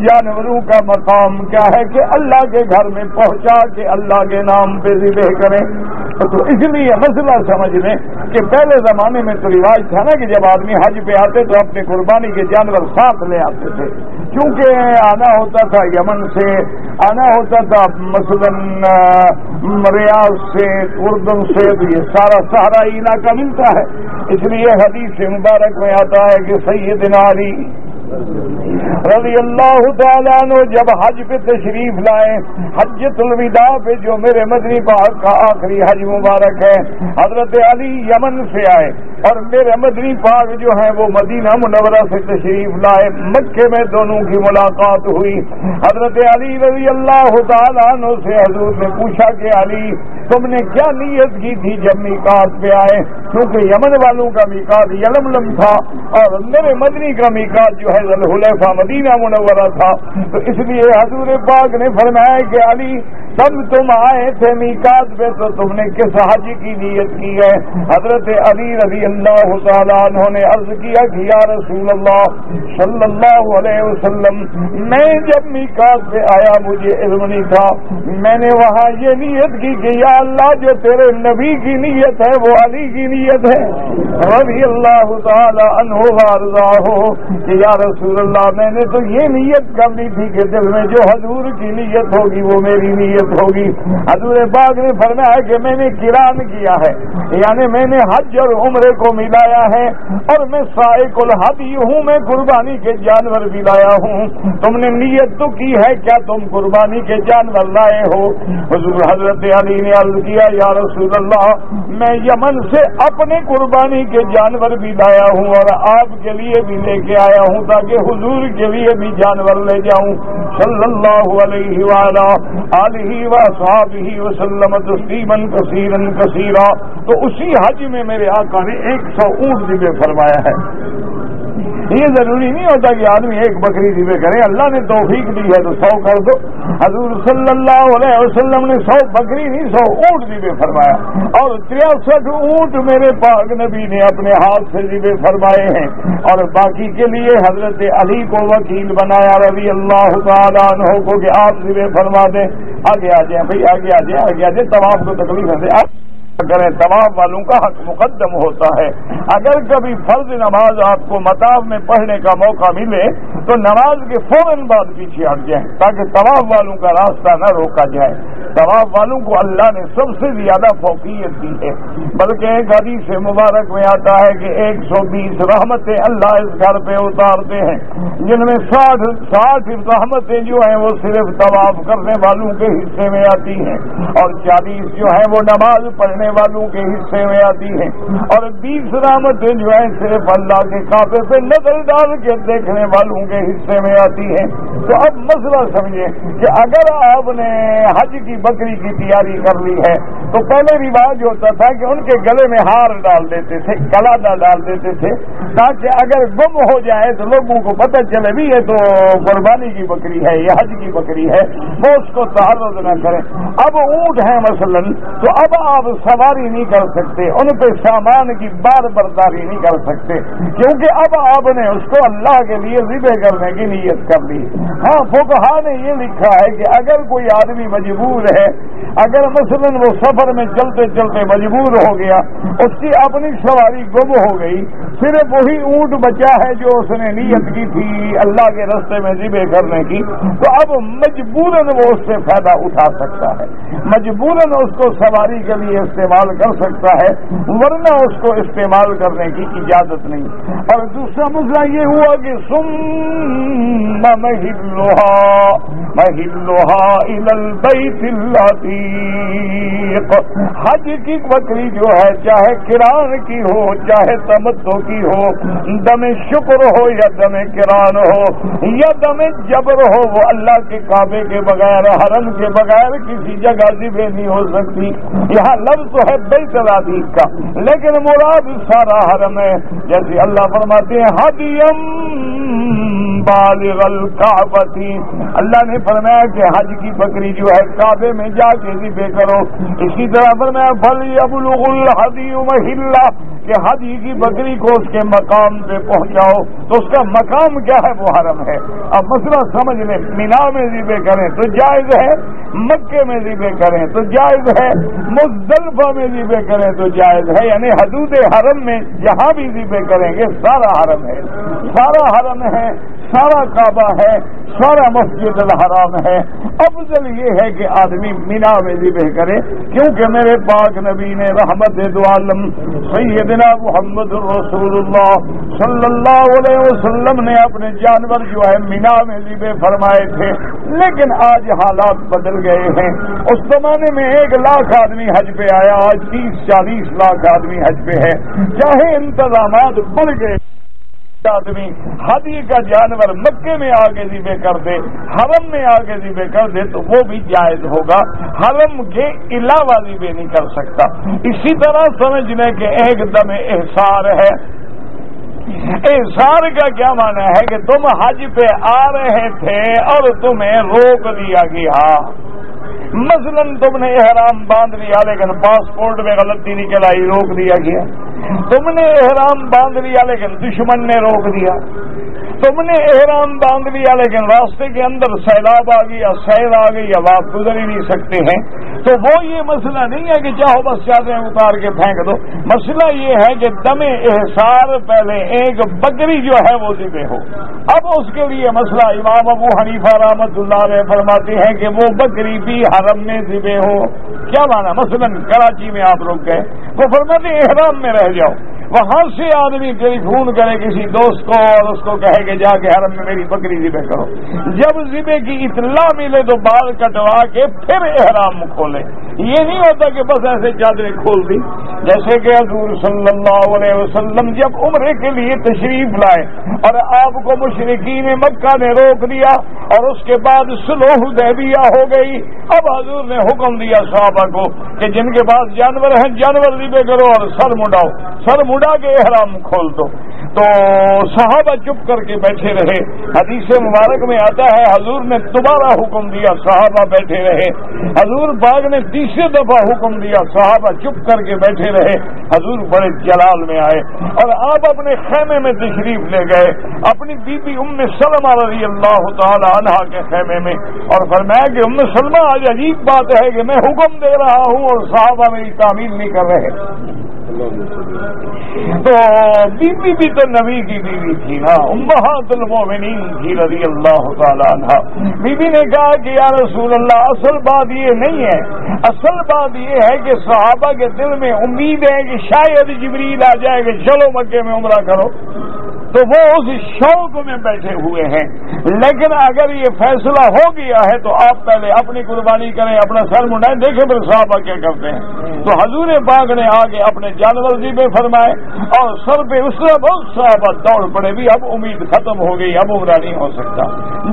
جانوروں کا مقام کیا ہے کہ اللہ کے گھر میں پہنچا کے اللہ کے نام پہ ذبح کریں۔ تو اس لیے مسئلہ سمجھ لیں کہ پہلے زمانے میں تو رواج تھا نا کہ جب آدمی حج پہ آتے تو اپنے قربانی کے جانور ساتھ لے آتے تھے، کیونکہ آنا ہوتا تھا یمن سے، آنا ہوتا تھا مثلاً ریاض سے، اردن سے، تو یہ سارا صحرائی علاقہ ملتا ہے۔ اس لیے حدیث مبارک میں آتا ہے کہ سیدنا علی رضی اللہ تعالیٰ عنہ جب حج پہ تشریف لائے، حجۃ الوداع پہ جو میرے مدنی پاک کا آخری حج مبارک ہے، حضرت علی یمن سے آئے اور میرے مدنی پاک جو ہیں وہ مدینہ منورہ سے تشریف لائے، مکے میں دونوں کی ملاقات ہوئی۔ حضرت علی رضی اللہ تعالیٰ عنہ سے حضور نے پوچھا کہ علی تم نے کیا نیت کی تھی جب میقات پہ آئے؟ کیونکہ یمن والوں کا میقات یلملم تھا اور میرے مدنی کا میقات جو ہے ذوالحلیفہ مدینہ منورہ تھا، تو اس لیے حضور پاک نے فرمایا کہ علی تب تم آئے تھے میقات پہ تو تم نے کس حج کی نیت کی ہے؟ حضرت علی رضی اللہ تعالیٰ عنہ نے عرض کیا کہ یا رسول اللہ صلی اللہ علیہ وسلم، میں جب میقات پہ آیا مجھے علم نہیں تھا، میں نے وہاں یہ نیت کی کہ یا اللہ جو تیرے نبی کی نیت ہے وہ علی کی نیت ہے رضی اللہ تعالیٰ عنہ وارضاہ، کہ یا رسول اللہ میں نے تو یہ نیت کر لی تھی کہ دل میں جو حضور کی نیت ہوگی وہ میری نیت ہوگی۔ حضور پاک نے فرمایا کہ میں نے قران کیا ہے، یعنی میں نے حج اور عمرے کو ملایا ہے، اور میں سائق الہدی ہوں، میں قربانی کے جانور بھی لایا ہوں۔ تم نے نیت تو کی ہے، کیا تم قربانی کے جانور لائے ہو؟ حضرت علی نے عرض کیا یا رسول اللہ میں یمن سے اپنے قربانی کے جانور بھی لایا ہوں اور آپ کے لیے بھی لے کے آیا ہوں تاکہ حضور کے لیے بھی جانور لے جاؤں صلی اللہ علیہ وآلہ آلہ وصحبہ وسلم تسلیما کثیرا کثیرا۔ تو اسی حج میں میرے آقا نے 100 اونٹ ذبح فرمایا ہے۔ یہ ضروری نہیں ہوتا کہ آدمی ایک بکری ذبح کرے، اللہ نے توفیق دی ہے تو 100 کر دو۔ حضور صلی اللہ علیہ وسلم نے 100 بکری نہیں 100 اونٹ ذبح فرمایا، اور 63 اونٹ میرے پاک نبی نے اپنے ہاتھ سے ذبح فرمائے ہیں، اور باقی کے لیے حضرت علی کو وکیل بنایا رضی اللہ تعالیٰ عنہ کو کہ آپ ذبح فرما دیں۔ آگے آ جائیں بھائی، آگے آ جائیں، آگے آ جائیں، طواف کو تکلیف ہے آپ کریں، طواف والوں کا حق مقدم ہوتا ہے۔ اگر کبھی فرض نماز آپ کو مطاف میں پڑھنے کا موقع ملے تو نماز کے فوراً بعد پیچھے ہٹ جائیں تاکہ طواف والوں کا راستہ نہ روکا جائے۔ طواف والوں کو اللہ نے سب سے زیادہ فوقیت دی ہے، بلکہ ایک حدیث مبارک میں آتا ہے کہ 120 رحمتیں اللہ اس گھر پہ اتارتے ہیں، جن میں 60 رحمتیں جو ہیں وہ صرف طواف کرنے والوں کے حصے میں آتی ہیں، اور 40 جو ہیں وہ نماز پڑھنے والوں کے حصے میں آتی ہیں، اور 20 رحمتیں جو ہیں صرف اللہ کے کعبے پہ نظر ڈال کے دیکھنے والوں کے حصے میں آتی ہیں۔ تو اب مسئلہ سمجھیں کہ اگر آپ نے حج کی بکری کی تیاری کر لی ہے، تو پہلے رواج ہوتا تھا کہ ان کے گلے میں ہار ڈال دیتے تھے، کلادہ ڈال دیتے تھے، تاکہ اگر گم ہو جائے تو لوگوں کو پتہ چلے بھی یہ تو قربانی کی بکری ہے، یہ حج کی بکری ہے، وہ اس کو تعرض نہ کریں۔ اب اونٹ ہیں مثلا، تو اب آپ سواری نہیں کر سکتے، ان پہ سامان کی بار برداری نہیں کر سکتے، کیونکہ اب آپ نے اس کو اللہ کے لیے ذبح کرنے کی نیت کر لی۔ ہاں فقہا نے یہ لکھا ہے کہ اگر کوئی آدمی مجبور ہے، اگر مثلا وہ سفر میں چلتے چلتے مجبور ہو گیا، اس کی اپنی سواری گم ہو گئی، صرف وہی اونٹ بچا ہے جو اس نے نیت کی تھی اللہ کے راستے میں ذبح کرنے کی، تو اب مجبوراً وہ اس سے فائدہ اٹھا سکتا ہے، مجبوراً اس کو سواری کے لیے استعمال کر سکتا ہے، ورنہ اس کو استعمال کرنے کی اجازت نہیں۔ اور دوسرا مسئلہ یہ ہوا کہ ثم مہلھا الی البیت العتیق، حج کی بکری جو ہے چاہے قران کی ہو چاہے تمتع کی ہو، دم شکر ہو یا دم قران ہو یا دم جبر ہو، وہ اللہ کے کعبے کے بغیر، حرم کے بغیر کسی جگہ ذبح نہیں ہو سکتی۔ یہاں لفظ تو ہے بیت العتیق کا، لیکن مراد سارا حرم ہے، جیسے اللہ فرماتے ہیں ہدیم بالغ الکعبۃ، اللہ نے فرمایا کہ حج کی بکری جو ہے کعبے میں جا کے ذبح کرو۔ اسی طرح فرمایا فلیبلغ الہدی محلہ، کہ حج کی بکری کو اس کے مقام پہ پہنچاؤ، تو اس کا مقام کیا ہے؟ وہ حرم ہے۔ اب مسئلہ سمجھ لیں، مینا میں ذبح کریں تو جائز ہے، مکے میں ذبح کریں تو جائز ہے، مزدلفہ میں ذبح کریں تو جائز ہے، یعنی حدود حرم میں جہاں بھی ذبح کریں گے سارا حرم ہے، سارا حرم ہے، سارا کعبہ ہے، سارا مسجد الحرام ہے۔ افضل یہ ہے کہ آدمی مینا میں ذبح کرے، کیونکہ میرے پاک نبی نے رحمت دو عالم سیدنا محمد رسول اللہ صلی اللہ علیہ وسلم نے اپنے جانور جو ہے مینا میں ذبح فرمائے تھے، لیکن آج حالات بدل گئے ہیں۔ اس زمانے میں 1 لاکھ آدمی حج پہ آیا، آج 30-40 لاکھ آدمی حج پہ ہے، چاہے انتظامات بڑھ گئے، آدمی ہدی کا جانور مکے میں آگے ذبح کر دے، حرم میں آگے ذبح کر دے تو وہ بھی جائز ہوگا، حرم کے علاوہ ذبح نہیں کر سکتا۔ اسی طرح سمجھنے کے ایک دم احصار ہے۔ احصار کا کیا معنی ہے کہ تم حج پہ آ رہے تھے اور تمہیں روک دیا گیا، مثلا تم نے احرام باندھ لیا لیکن پاسپورٹ میں غلطی نکل آئی، روک دیا گیا۔ تم نے احرام باندھ لیا لیکن دشمن نے روک دیا۔ تم نے احرام باندھ لیا لیکن راستے کے اندر سیلاب آ گیا، سیل آ گئی، اب آپ گزر ہی نہیں سکتے ہیں، تو وہ یہ مسئلہ نہیں ہے کہ چاہو بس چادریں اتار کے پھینک دو۔ مسئلہ یہ ہے کہ دم احصار پہلے ایک بکری جو ہے وہ ذبح ہو۔ اب اس کے لیے مسئلہ امام ابو حنیفہ رحمۃ اللہ علیہ فرماتے ہیں کہ وہ بکری بھی حرم میں ذبح ہو۔ کیا مانا؟ مثلا کراچی میں آپ رک گئے، وہ فرماتے ہیں احرام میں رہ جاؤ، وہاں سے آدمی ٹیلی فون کرے کسی دوست کو اور اس کو کہے کہ جا کے حرم میں میری بکری ذبح کرو، جب ذبح کی اطلاع ملے تو بال کٹوا کے پھر احرام کھولے۔ یہ نہیں ہوتا کہ بس ایسے چادریں کھول دی، جیسے کہ حضور صلی اللہ علیہ وسلم جب عمرے کے لیے تشریف لائے اور آپ کو مشرکین مکہ نے روک دیا اور اس کے بعد صلح حدیبیہ ہو گئی، اب حضور نے حکم دیا صحابہ کو کہ جن کے پاس جانور ہیں جانور ذبح کرو اور سر مڈاؤ، سر مڈا کے احرام کھول دو۔ تو صحابہ چپ کر کے بیٹھے رہے۔ حدیث مبارک میں آتا ہے حضور نے دوبارہ حکم دیا، صحابہ بیٹھے رہے۔ حضور پاک نے تیسری دفعہ حکم دیا، صحابہ چپ کر کے بیٹھے رہے۔ حضور بڑے جلال میں آئے اور آپ اپنے خیمے میں تشریف لے گئے، اپنی بی بی ام سلمہ رضی اللہ تعالی عنہا کے خیمے میں، اور فرمایا کہ ام سلمہ آج عجیب بات ہے کہ میں حکم دے رہا ہوں اور صحابہ میری تعمیل نہیں کر رہے۔ تو بی بی بھی تو نبی کی بیوی تھی نا، امہات المومنین تھی رضی اللہ تعالی عنہا۔ بی بی نے کہا کہ یا رسول اللہ اصل بات یہ نہیں ہے، اصل بات یہ ہے کہ صحابہ کے دل میں امید ہے کہ شاید جبریل آ جائے کہ چلو مکے میں عمرہ کرو، تو وہ اس شوق میں بیٹھے ہوئے ہیں۔ لیکن اگر یہ فیصلہ ہو گیا ہے تو آپ پہلے اپنی قربانی کریں، اپنا سر منڈائیں، دیکھیں پھر صحابہ کیا کرتے ہیں۔ تو حضور پاک نے آگے اپنے جانور ذبح فرمائے اور سر پہ اس طرح بہت صحابہ دوڑ پڑے بھی اب امید ختم ہو گئی، اب عمرہ نہیں ہو سکتا۔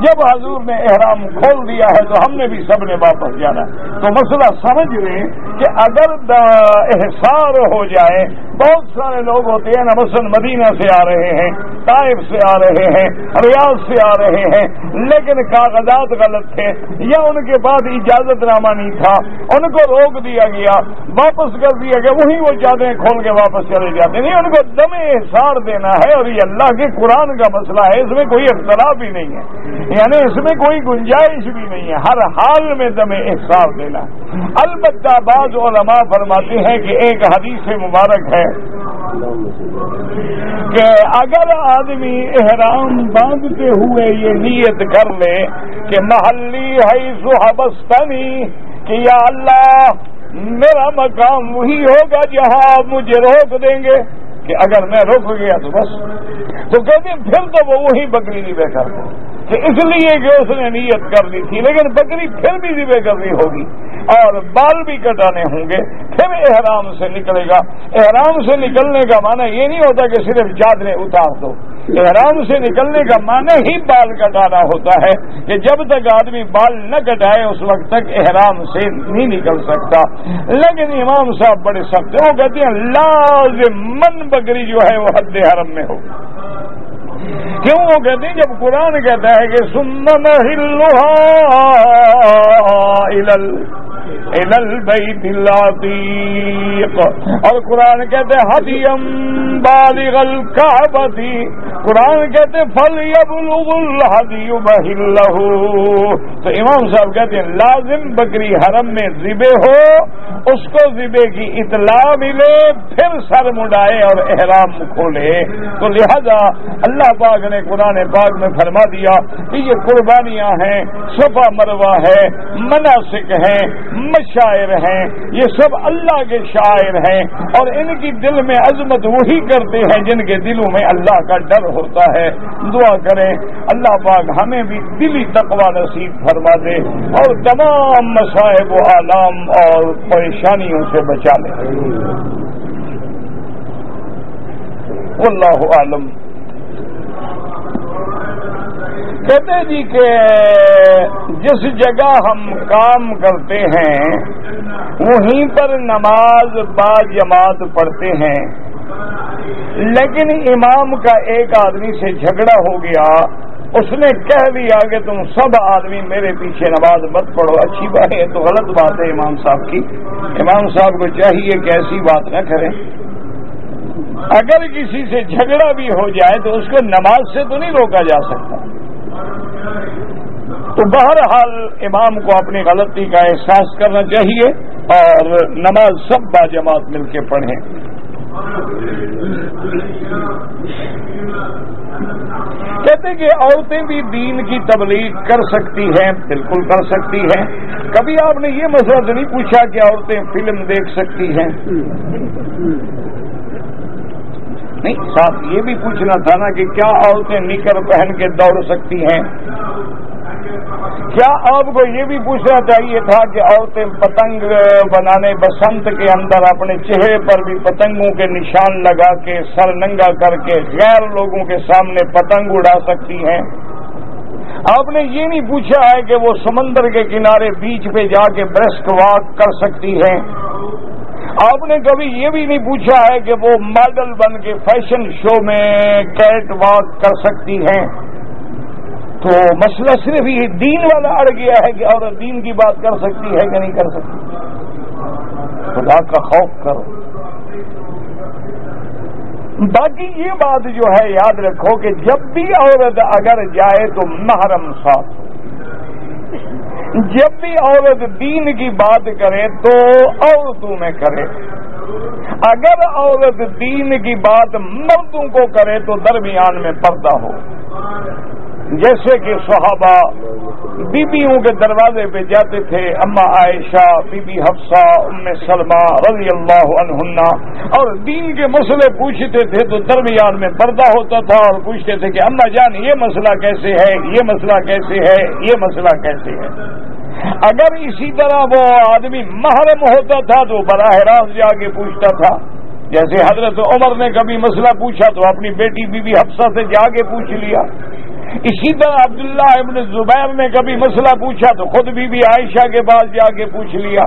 جب حضور نے احرام کھول دیا ہے تو ہم نے بھی سب نے واپس جانا۔ تو مسئلہ سمجھ لیں کہ اگر احصار ہو جائے، بہت سارے لوگ ہوتے ہیں نا، مثلا مدینہ سے آ رہے ہیں، طائف سے آ رہے ہیں، ریاض سے آ رہے ہیں، لیکن کاغذات غلط تھے یا ان کے بعد اجازت نامہ نہیں تھا، ان کو روک دیا گیا، واپس کر دیا گیا، وہیں وہ چادریں کھول کے واپس چلے جاتے۔ نہیں، ان کو دم احصار دینا ہے، اور یہ اللہ کے قرآن کا مسئلہ ہے، اس میں کوئی اختلاف بھی نہیں ہے، یعنی اس میں کوئی گنجائش بھی نہیں ہے، ہر حال میں دم احصار دینا۔ البتہ بعض علماء فرماتے ہیں کہ ایک حدیث مبارک ہے کہ اگر آدمی احرام باندھتے ہوئے یہ نیت کر لے کہ محلی حیث حبستنی، کہ یا اللہ میرا مقام وہی ہوگا جہاں آپ مجھے روک دیں گے، کہ اگر میں رک گیا تو بس، تو کہتے ہیں پھر تو وہ وہی بکری ذبح کر دے، کہ اس لیے کہ اس نے نیت کر لی تھی، لیکن بکری پھر بھی ذبح کرنی ہوگی اور بال بھی کٹانے ہوں گے، پھر احرام سے نکلے گا۔ احرام سے نکلنے کا معنی یہ نہیں ہوتا کہ صرف چادریں اتار دو، احرام سے نکلنے کا معنی ہی بال کٹانا ہوتا ہے، کہ جب تک آدمی بال نہ کٹائے اس وقت تک احرام سے نہیں نکل سکتا۔ لیکن امام صاحب بڑے سخت ہیں، وہ کہتے ہیں لازماً بکری جو ہے وہ حد حرم میں ہو۔ کیوں؟ وہ کہتے ہیں جب قرآن کہتا ہے کہ ثم نحلها الى البيت العتيق، اور قرآن کہتے ہیں حدیم بالغ الکعبۃ، قرآن کہتے ہیں فلیبلغ الحدی محلہ۔ تو امام صاحب کہتے ہیں لازم بکری حرم میں ذبح ہو، اس کو ذبح کی اطلاع ملے، پھر سر مڈائے اور احرام کھولے۔ تو لہذا اللہ پاک نے قرآن پاک میں فرما دیا کہ یہ قربانیاں ہیں، صفا مروہ ہے، مناسک ہیں، مشاعر ہیں، یہ سب اللہ کے شاعر ہیں، اور ان کی دل میں عظمت وہی کرتے ہیں جن کے دلوں میں اللہ کا ڈر ہوتا ہے۔ دعا کریں اللہ پاک ہمیں بھی دلی تقوی نصیب فرما دے اور تمام مصائب و آلام اور پریشانیوں سے بچا لے۔ واللہ اعلم۔ کہتے جی کہ جس جگہ ہم کام کرتے ہیں وہیں پر نماز با جماعت پڑھتے ہیں، لیکن امام کا ایک آدمی سے جھگڑا ہو گیا، اس نے کہہ دیا کہ تم سب آدمی میرے پیچھے نماز مت پڑھو۔ اچھی بات ہے، تو غلط بات ہے امام صاحب کی۔ امام صاحب کو چاہیے کہ ایسی بات نہ کریں۔ اگر کسی سے جھگڑا بھی ہو جائے تو اس کو نماز سے تو نہیں روکا جا سکتا۔ تو بہرحال امام کو اپنی غلطی کا احساس کرنا چاہیے اور نماز سب با جماعت مل کے پڑھیں۔ کہتے کہ عورتیں بھی دین کی تبلیغ کر سکتی ہیں، بالکل کر سکتی ہیں۔ کبھی آپ نے یہ مسئلہ تو نہیں پوچھا کہ عورتیں فلم دیکھ سکتی ہیں؟ نہیں، ساتھ یہ بھی پوچھنا تھا نا کہ کیا عورتیں نکر پہن کے دوڑ سکتی ہیں؟ کیا آپ کو یہ بھی پوچھنا چاہیے تھا کہ عورتیں پتنگ بنانے بسنت کے اندر اپنے چہرے پر بھی پتنگوں کے نشان لگا کے سر ننگا کر کے غیر لوگوں کے سامنے پتنگ اڑا سکتی ہیں؟ آپ نے یہ نہیں پوچھا ہے کہ وہ سمندر کے کنارے بیچ پہ جا کے برسک واک کر سکتی ہیں؟ آپ نے کبھی یہ بھی نہیں پوچھا ہے کہ وہ ماڈل بن کے فیشن شو میں کیٹ واک کر سکتی ہیں؟ تو مسئلہ صرف یہ دین والا اڑ گیا ہے کہ عورت دین کی بات کر سکتی ہے کہ نہیں کر سکتی؟ خدا کا خوف کرو۔ باقی یہ بات جو ہے یاد رکھو کہ جب بھی عورت اگر جائے تو محرم ساتھ، جب بھی عورت دین کی بات کرے تو عورتوں میں کرے، اگر عورت دین کی بات مردوں کو کرے تو درمیان میں پردہ ہو۔ جیسے کہ صحابہ بیبیوں کے دروازے پہ جاتے تھے، اما عائشہ، بی بی حفصہ، ام سلمہ رضی اللہ عنہن، اور دین کے مسئلے پوچھتے تھے تو درمیان میں پردہ ہوتا تھا اور پوچھتے تھے کہ اما جان یہ مسئلہ کیسے ہے، یہ مسئلہ کیسے ہے، یہ مسئلہ کیسے ہے۔ اگر اسی طرح وہ آدمی محرم ہوتا تھا تو براہ راست جا کے پوچھتا تھا، جیسے حضرت عمر نے کبھی مسئلہ پوچھا تو اپنی بیٹی بی بی حفصہ سے جا کے پوچھ لیا. اسی طرح عبداللہ ابن زبیر نے کبھی مسئلہ پوچھا تو خود بی بی عائشہ کے پاس جا کے پوچھ لیا.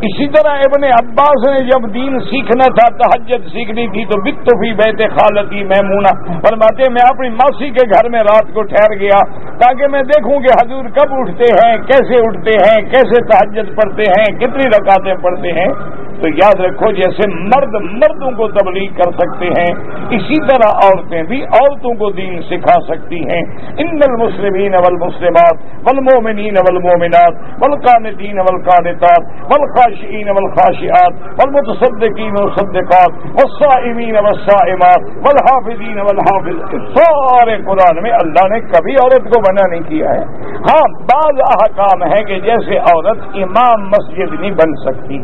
اسی طرح ابن عباس نے جب دین سیکھنا تھا، تہجد سیکھنی تھی تو بت فی بیت خالتی میمونہ، فرماتے میں اپنی ماسی کے گھر میں رات کو ٹھہر گیا تاکہ میں دیکھوں کہ حضور کب اٹھتے ہیں، کیسے اٹھتے ہیں، کیسے تہجد پڑھتے ہیں، کتنی رکعتیں پڑھتے ہیں. تو یاد رکھو جیسے مرد مردوں کو تبلیغ کر سکتے ہیں، اسی طرح عورتیں بھی عورتوں کو دین سکھا سکتی ہیں. ان المسلمین والمسلمات والمؤمنین والمؤمنات والقانتین والقانتات والخاشعین والخاشعات والمتصدقین والمصدقات والصائمین والصائمات والحافظین والحافظات، سارے قرآن میں اللہ نے کبھی عورت کو منع نہیں کیا ہے. ہاں بعض احکام ہے کہ جیسے عورت امام مسجد نہیں بن سکتی،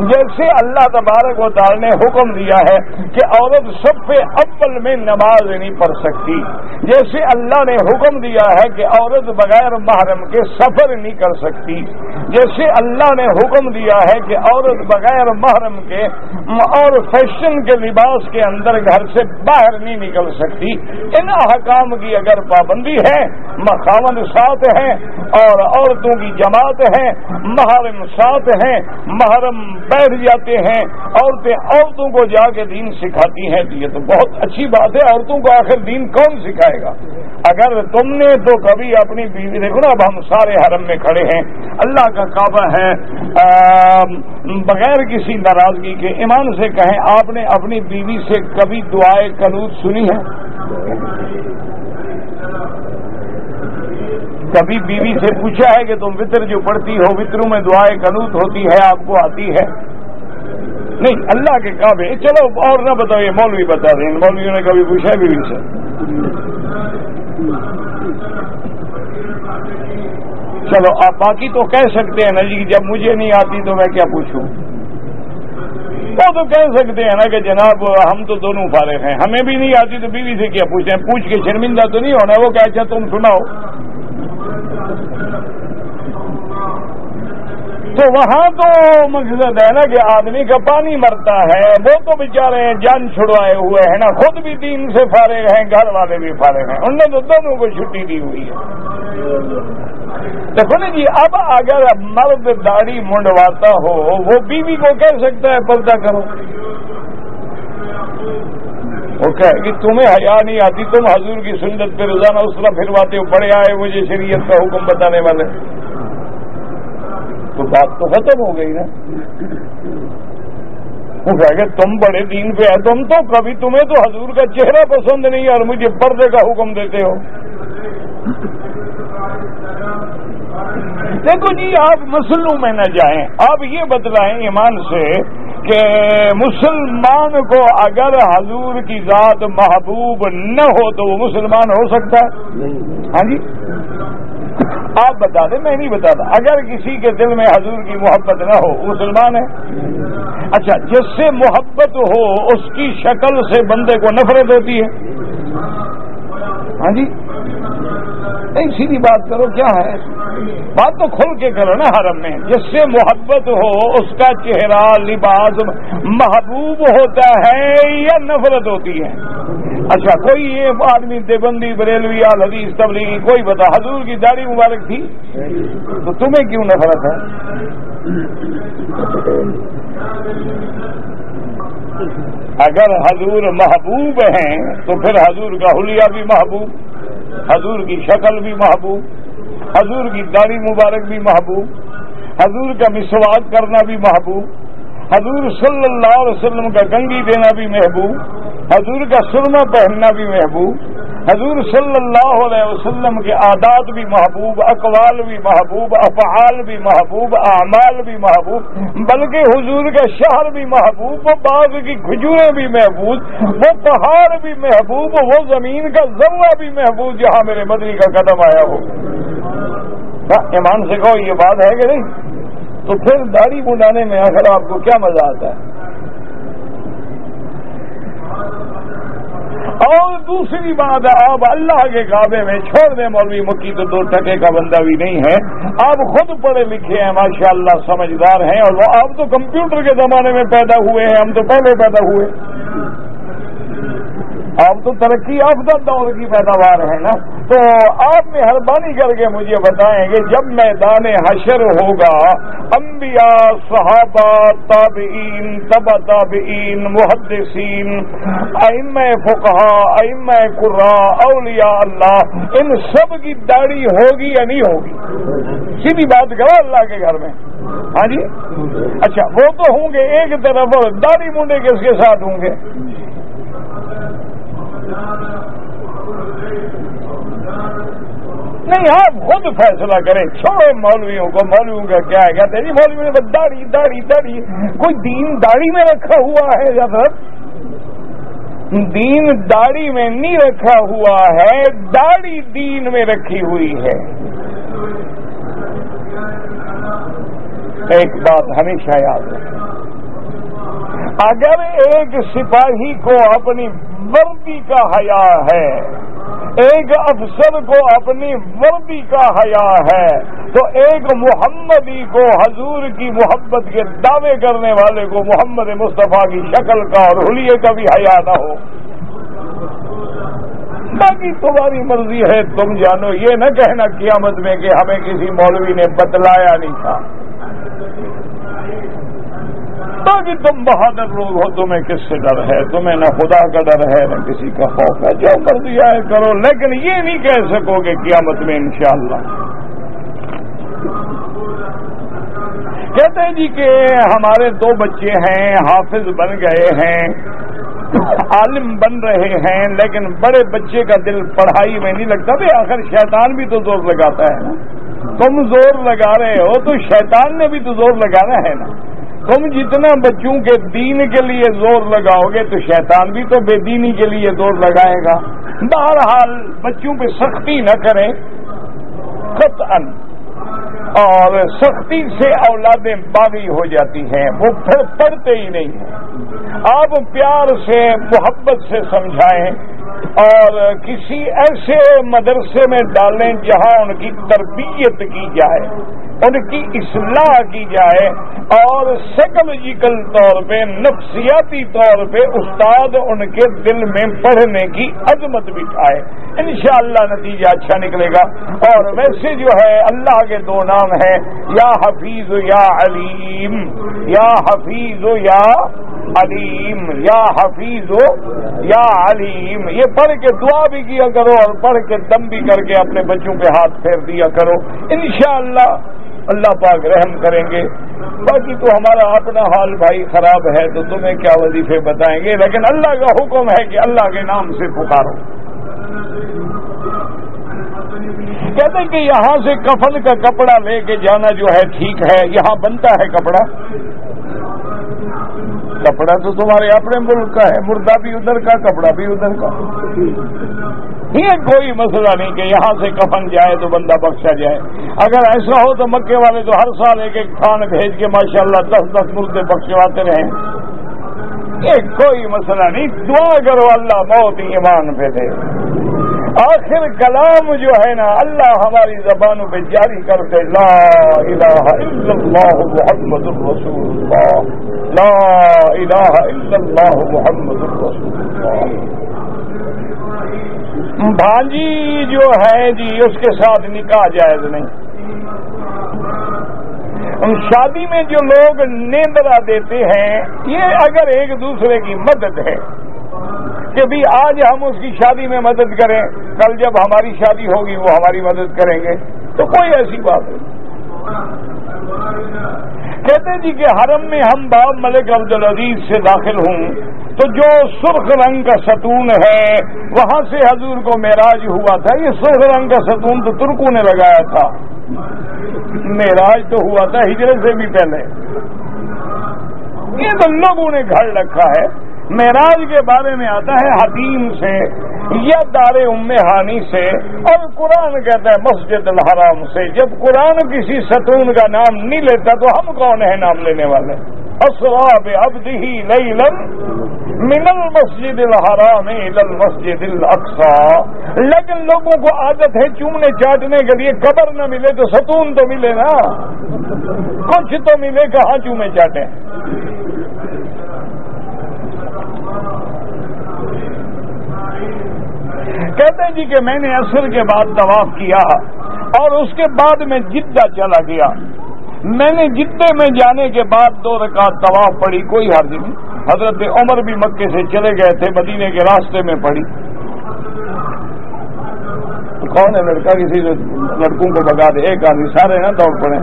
جیسے اللہ تبارک و تعالی نے حکم دیا ہے کہ عورت صف اول میں نماز نہیں پڑھ سکتی، جیسے اللہ نے حکم دیا ہے کہ عورت بغیر محرم کے سفر نہیں کر سکتی، جیسے اللہ نے حکم دیا ہے کہ عورت بغیر محرم کے اور فیشن کے لباس کے اندر گھر سے باہر نہیں نکل سکتی. ان احکام کی اگر پابندی ہے، مخاوند ساتھ ہیں اور عورتوں کی جماعت ہے، محرم ساتھ ہیں، محرم بیٹھ جاتے ہیں، عورتیں عورتوں کو جا کے دین سکھاتی ہیں، تو یہ تو بہت اچھی بات ہے. عورتوں کو آخر دین کون سکھائے گا؟ اگر تم نے تو کبھی اپنی بیوی، دیکھو نا اب ہم سارے حرم میں کھڑے ہیں، اللہ کا کعبہ ہے، بغیر کسی ناراضگی کے ایمان سے کہیں آپ نے اپنی بیوی سے کبھی دعائے قنوت سنی ہے؟ کبھی بیوی سے پوچھا ہے کہ تم وطر جو پڑھتی ہو، وطروں میں دعائے قنوت ہوتی ہے، آپ کو آتی ہے؟ نہیں. اللہ کے کعبے، چلو اور نہ بتاؤ، یہ مولوی بتا دیں، مولویوں نے کبھی پوچھا ہے بیوی سے؟ چلو آپ باقی تو کہہ سکتے ہیں نا جی جب مجھے نہیں آتی تو میں کیا پوچھوں. وہ تو کہہ سکتے ہیں نا کہ جناب ہم تو دونوں فارغ ہیں، ہمیں بھی نہیں آتی تو بیوی سے کیا پوچھیں. پوچھ کے شرمندہ تو نہیں ہونا. وہ کہ اچھا تم سناؤ. تو وہاں تو مقصد ہے نا کہ آدمی کا پانی مرتا ہے، وہ تو بیچارے جان چھڑوائے ہوئے ہیں نا، خود بھی دین سے فارغ ہیں، گھر والے بھی فارغ ہیں، انہوں نے تو دونوں کو چھٹی دی ہوئی ہے. دیکھو نا جی، اب اگر مرد داڑھی منڈواتا ہو وہ بیوی کو کہہ سکتا ہے پردہ کرو؟ وہ کہے کہ تمہیں حیا نہیں آتی، تم حضور کی سنت پہ روزانہ اس طرح پھرواتے ہو، بڑے آئے مجھے شریعت کا حکم بتانے والے. تو بات تو ختم ہو گئی نا. وہ کہے کہ تم بڑے دین پہ ہے، تم تو کبھی، تمہیں تو حضور کا چہرہ پسند نہیں اور مجھے پردے کا حکم دیتے ہو. دیکھو جی آپ مسلوں میں نہ جائیں، آپ یہ بتلائیں ایمان سے کہ مسلمان کو اگر حضور کی ذات محبوب نہ ہو تو وہ مسلمان ہو سکتا ہے؟ ہاں جی آپ بتا دیں، میں نہیں بتاتا. اگر کسی کے دل میں حضور کی محبت نہ ہو مسلمان ہے؟ اچھا جس سے محبت ہو اس کی شکل سے بندے کو نفرت ہوتی ہے؟ ہاں جی نہیں سیدھی بات کرو، کیا ہے بات تو کھل کے کرو نا. حرم میں جس سے محبت ہو اس کا چہرہ لباس محبوب ہوتا ہے یا نفرت ہوتی ہے؟ اچھا کوئی یہ آدمی دیوبندی بریلوی آل حدیث تبلیغی کوئی بتا حضور کی داڑھی مبارک تھی تو تمہیں کیوں نفرت ہے؟ اگر حضور محبوب ہیں تو پھر حضور کا حلیہ بھی محبوب، حضور کی شکل بھی محبوب، حضور کی داڑھی مبارک بھی محبوب، حضور کا مسواک کرنا بھی محبوب، حضور صلی اللہ علیہ وسلم کا کنگھی دینا بھی محبوب، حضور کا سرما پہننا بھی محبوب، حضور صلی اللہ علیہ وسلم کے عادات بھی محبوب، اقوال بھی محبوب، افعال بھی محبوب، اعمال بھی محبوب، بلکہ حضور کا شہر بھی محبوب، وہ باغ کی کھجوریں بھی محبوب، وہ پہاڑ بھی محبوب، وہ زمین کا ذرہ بھی محبوب جہاں میرے مدنی کا قدم آیا ہو. ایمان سے کہو یہ بات ہے کہ نہیں؟ تو پھر داڑھی منڈانے میں آخر آپ کو کیا مزہ آتا ہے؟ اور دوسری بات، آپ اللہ کے کعبے میں چھوڑ دیں مولوی مکی تو 2 ٹکے کا بندہ بھی نہیں ہے، آپ خود پڑھے لکھے ہیں ماشاءاللہ، سمجھدار ہیں، اور وہ آپ تو کمپیوٹر کے زمانے میں پیدا ہوئے ہیں، ہم تو پہلے پیدا ہوئے، آپ تو ترقی یافتہ دور کی پیداوار ہے نا۔ تو آپ مہربانی کر کے مجھے بتائیں کہ جب میدان حشر ہوگا، انبیاء، صحابہ، تابعین، تبع تابعین، محدثین، ائمہ فقہاء، ائمہ قراء، اولیاء اللہ، ان سب کی داڑھی ہوگی یا نہیں ہوگی؟ سیدھی بات کرو اللہ کے گھر میں، ہاں جی؟ اچھا، وہ تو ہوں گے ایک طرف، اور داڑھی منڈے کس کے ساتھ ہوں گے؟ نہیں، آپ خود فیصلہ کریں، چھوڑو مولویوں کو، مولویوں کا کیا ہے، کہتے ہیں جی مولویوں نے بس داڑھی داڑھی داڑھی، کوئی دین داڑھی میں رکھا ہوا ہے حضرت؟ دین داڑھی میں نہیں رکھا ہوا ہے، داڑھی دین میں رکھی ہوئی ہے۔ ایک بات ہمیشہ یاد رکھیں، اگر ایک سپاہی کو اپنی وردی کا حیا ہے، ایک افسر کو اپنی وردی کا حیا ہے، تو ایک محمدی کو حضور کی محبت کے دعوے کرنے والے کو محمد مصطفیٰ کی شکل کا اور حلیے کا بھی حیا نہ ہو۔ باقی تمہاری مرضی ہے، تم جانو، یہ نہ کہنا قیامت میں کہ ہمیں کسی مولوی نے بتلایا نہیں تھا۔ باقی تم بہادر لوگ ہو، تمہیں کس سے ڈر ہے؟ تمہیں نہ خدا کا ڈر ہے نہ کسی کا خوف ہے، جو کر دیا ہے کرو، لیکن یہ نہیں کہہ سکو گے قیامت میں انشاءاللہ۔ کہتے ہیں جی کہ ہمارے 2 بچے ہیں، حافظ بن گئے ہیں، عالم بن رہے ہیں، لیکن بڑے بچے کا دل پڑھائی میں نہیں لگتا۔ بھئی آخر شیطان بھی تو زور لگاتا ہے نا، تم زور لگا رہے ہو تو شیطان نے بھی تو زور لگانا ہے نا۔ تم جتنا بچوں کے دین کے لیے زور لگاؤ گے تو شیطان بھی تو بے دینی کے لیے زور لگائے گا۔ بہرحال بچوں پہ سختی نہ کریں قطعاً، اور سختی سے اولادیں باغی ہو جاتی ہیں، وہ پھر پڑھتے ہی نہیں ہیں۔ آپ پیار سے، محبت سے سمجھائیں، اور کسی ایسے مدرسے میں ڈالیں جہاں ان کی تربیت کی جائے، ان کی اصلاح کی جائے، اور سائیکولوجیکل طور پہ، نفسیاتی طور پہ استاد ان کے دل میں پڑھنے کی عظمت بٹھائے، انشاءاللہ نتیجہ اچھا نکلے گا۔ اور ویسے جو ہے اللہ کے 2 نام ہیں، یا حفیظ یا علیم، یا حفیظ یا علیم، یا حفیظ یا علیم، یہ پڑھ کے دعا بھی کیا کرو اور پڑھ کے دم بھی کر کے اپنے بچوں پہ ہاتھ پھیر دیا کرو، انشاءاللہ اللہ پاک رحم کریں گے۔ باقی تو ہمارا اپنا حال بھائی خراب ہے، تو تمہیں کیا وظیفے بتائیں گے، لیکن اللہ کا حکم ہے کہ اللہ کے نام سے پکارو۔ کہتے ہیں کہ یہاں سے کفن کا کپڑا لے کے جانا جو ہے ٹھیک ہے، یہاں بنتا ہے کپڑا، کپڑا تو تمہارے اپنے ملک کا ہے، مردہ بھی ادھر کا، کپڑا بھی ادھر کا، یہ کوئی مسئلہ نہیں کہ یہاں سے کفن جائے تو بندہ بخشا جائے۔ اگر ایسا ہو تو مکے والے تو ہر سال ایک کھان بھیج کے ماشاءاللہ 10 مردے بخشواتے رہیں، یہ کوئی مسئلہ نہیں۔ دعا کرو اللہ موت ایمان پہ دے۔ آخر کلام جو ہے نا اللہ ہماری زبانوں پہ جاری کرتے، لا الہ الا اللہ محمد الرسول اللہ، لا الہ الا اللہ محمد الرسول اللہ۔ بھانجی جو ہے جی اس کے ساتھ نکاح جائز نہیں۔ شادی میں جو لوگ نیندرا دیتے ہیں، یہ اگر ایک دوسرے کی مدد ہے کہ بھی آج ہم اس کی شادی میں مدد کریں، کل جب ہماری شادی ہوگی وہ ہماری مدد کریں گے، تو کوئی ایسی بات نہیں۔ کہتے جی کہ حرم میں ہم باب ملک عبدالعزیز سے داخل ہوں تو جو سرخ رنگ کا ستون ہے وہاں سے حضور کو معراج ہوا تھا۔ یہ سرخ رنگ کا ستون تو ترکوں نے لگایا تھا، معراج تو ہوا تھا ہجرت سے بھی پہلے، یہ تو لوگوں نے گھڑ رکھا ہے۔ معراج کے بارے میں آتا ہے حدیم سے یا دار ام ہانی سے، اور قرآن کہتا ہے مسجد الحرام سے۔ جب قرآن کسی ستون کا نام نہیں لیتا تو ہم کون ہیں نام لینے والے؟ اسرا بعبدہ لیلا من المسجد الحرام الى المسجد الاقصى. لیکن لوگوں کو عادت ہے چومنے چاٹنے کے لیے قبر نہ ملے تو ستون تو ملے نا، کچھ تو ملے، کہاں چومے چاٹیں. کہتے ہیں جی کہ میں نے عصر کے بعد طواف کیا اور اس کے بعد میں جدہ چلا گیا. میں نے جدے میں جانے کے بعد 2 رکعت طواف پڑھی، کوئی حرج نہیں. حضرت عمر بھی مکے سے چلے گئے تھے، مدینے کے راستے میں پڑھی. کون ہے لڑکا کسی لڑکوں کو بگا دے، ایک آدمی، سارے نہ دوڑ پڑے.